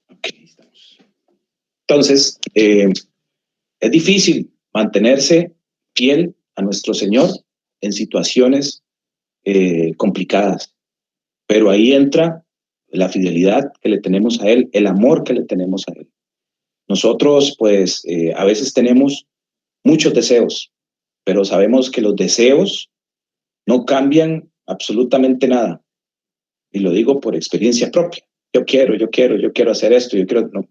Ok, estamos. Entonces, es difícil mantenerse fiel a nuestro Señor en situaciones complicadas, pero ahí entra la fidelidad que le tenemos a Él, el amor que le tenemos a Él. Nosotros, pues, a veces tenemos muchos deseos, pero sabemos que los deseos no cambian absolutamente nada. Y lo digo por experiencia propia. Yo quiero hacer esto, no.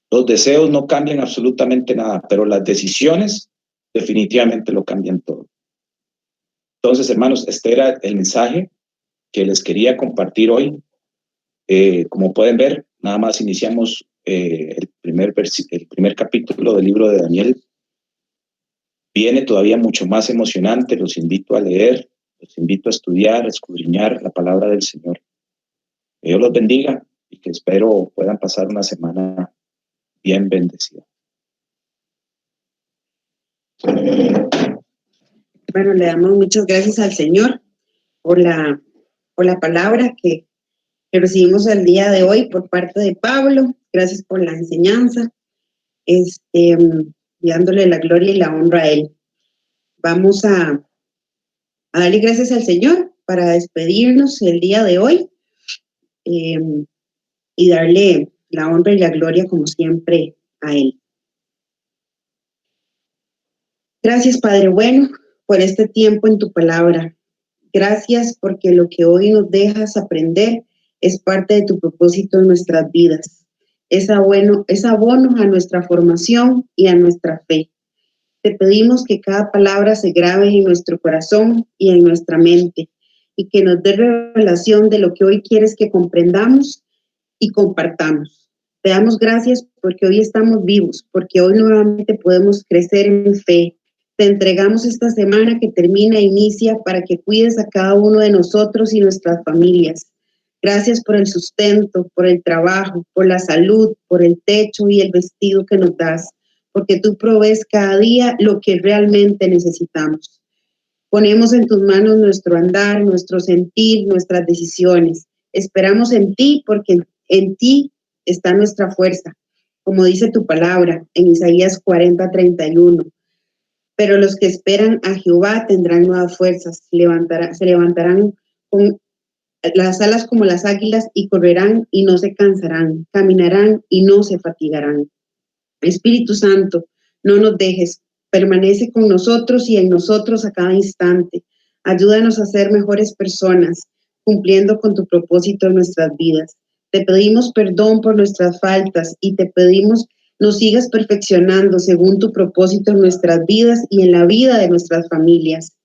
Los deseos no cambian absolutamente nada, pero las decisiones definitivamente lo cambian todo. Entonces, hermanos, este era el mensaje que les quería compartir hoy. Como pueden ver, nada más iniciamos el primer capítulo del libro de Daniel. Viene todavía mucho más emocionante. Los invito a leer, los invito a estudiar, a escudriñar la palabra del Señor. Que Dios los bendiga y que espero puedan pasar una semana bien bendecida. Bueno, le damos muchas gracias al Señor por la palabra que recibimos el día de hoy por parte de Pablo. Gracias por la enseñanza, dándole la gloria y la honra a Él. Vamos a darle gracias al Señor para despedirnos el día de hoy y darle la honra y la gloria como siempre a Él. Gracias, Padre bueno, por este tiempo en tu palabra. Gracias porque lo que hoy nos dejas aprender es parte de tu propósito en nuestras vidas. Es abono a nuestra formación y a nuestra fe. Te pedimos que cada palabra se grabe en nuestro corazón y en nuestra mente y que nos dé revelación de lo que hoy quieres que comprendamos y compartamos. Te damos gracias porque hoy estamos vivos, porque hoy nuevamente podemos crecer en fe. Te entregamos esta semana que termina e inicia para que cuides a cada uno de nosotros y nuestras familias. Gracias por el sustento, por el trabajo, por la salud, por el techo y el vestido que nos das, porque tú provees cada día lo que realmente necesitamos. Ponemos en tus manos nuestro andar, nuestro sentir, nuestras decisiones. Esperamos en ti porque en ti está nuestra fuerza, como dice tu palabra en Isaías 40:31. Pero los que esperan a Jehová tendrán nuevas fuerzas, se levantarán con las alas como las águilas y correrán y no se cansarán, caminarán y no se fatigarán. Espíritu Santo, no nos dejes, permanece con nosotros y en nosotros a cada instante. Ayúdanos a ser mejores personas, cumpliendo con tu propósito en nuestras vidas. Te pedimos perdón por nuestras faltas y te pedimos nos sigas perfeccionando según tu propósito en nuestras vidas y en la vida de nuestras familias.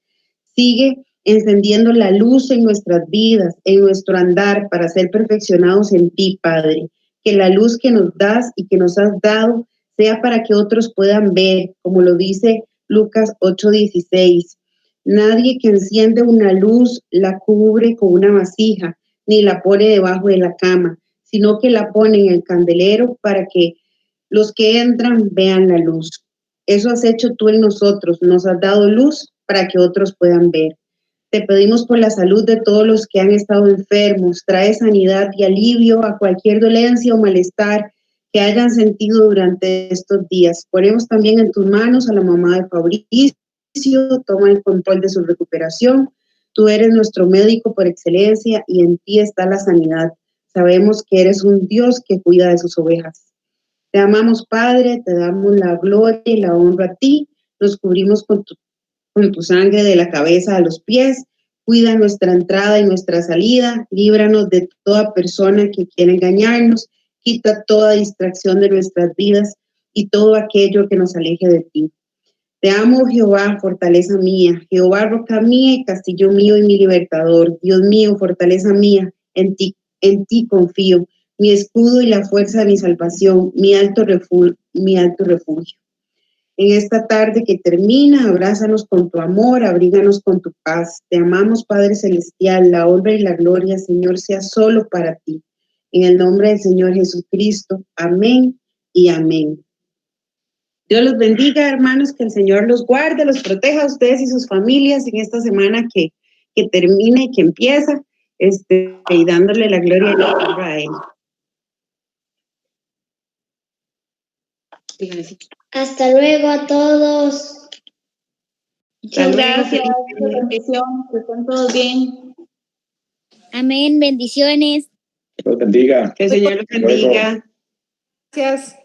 Sigue encendiendo la luz en nuestras vidas, en nuestro andar, para ser perfeccionados en ti, Padre. Que la luz que nos das y que nos has dado sea para que otros puedan ver, como lo dice Lucas 8:16. Nadie que enciende una luz la cubre con una vasija, ni la pone debajo de la cama, sino que la pone en el candelero para que los que entran vean la luz. Eso has hecho tú en nosotros, nos has dado luz para que otros puedan ver. Te pedimos por la salud de todos los que han estado enfermos. Trae sanidad y alivio a cualquier dolencia o malestar que hayan sentido durante estos días. Ponemos también en tus manos a la mamá de Fabricio. Toma el control de su recuperación. Tú eres nuestro médico por excelencia y en ti está la sanidad. Sabemos que eres un Dios que cuida de sus ovejas. Te amamos, Padre, te damos la gloria y la honra a ti. Nos cubrimos con tu sangre de la cabeza a los pies. Cuida nuestra entrada y nuestra salida. Líbranos de toda persona que quiera engañarnos. Quita toda distracción de nuestras vidas y todo aquello que nos aleje de ti. Te amo, Jehová, fortaleza mía. Jehová, roca mía y castillo mío y mi libertador. Dios mío, fortaleza mía, en ti confío. Mi escudo y la fuerza de mi salvación, mi alto refugio. En esta tarde que termina, abrázanos con tu amor, abríganos con tu paz. Te amamos, Padre Celestial, la honra y la gloria, Señor, sea solo para ti. En el nombre del Señor Jesucristo, amén y amén. Dios los bendiga, hermanos, que el Señor los guarde, los proteja a ustedes y sus familias en esta semana que termina y que empieza, y dándole la gloria y la honra a Él. Hasta luego a todos. Muchas gracias por la bendición, que estén todos bien. Amén, bendiciones. Que Dios bendiga. Que el Señor los bendiga. Gracias.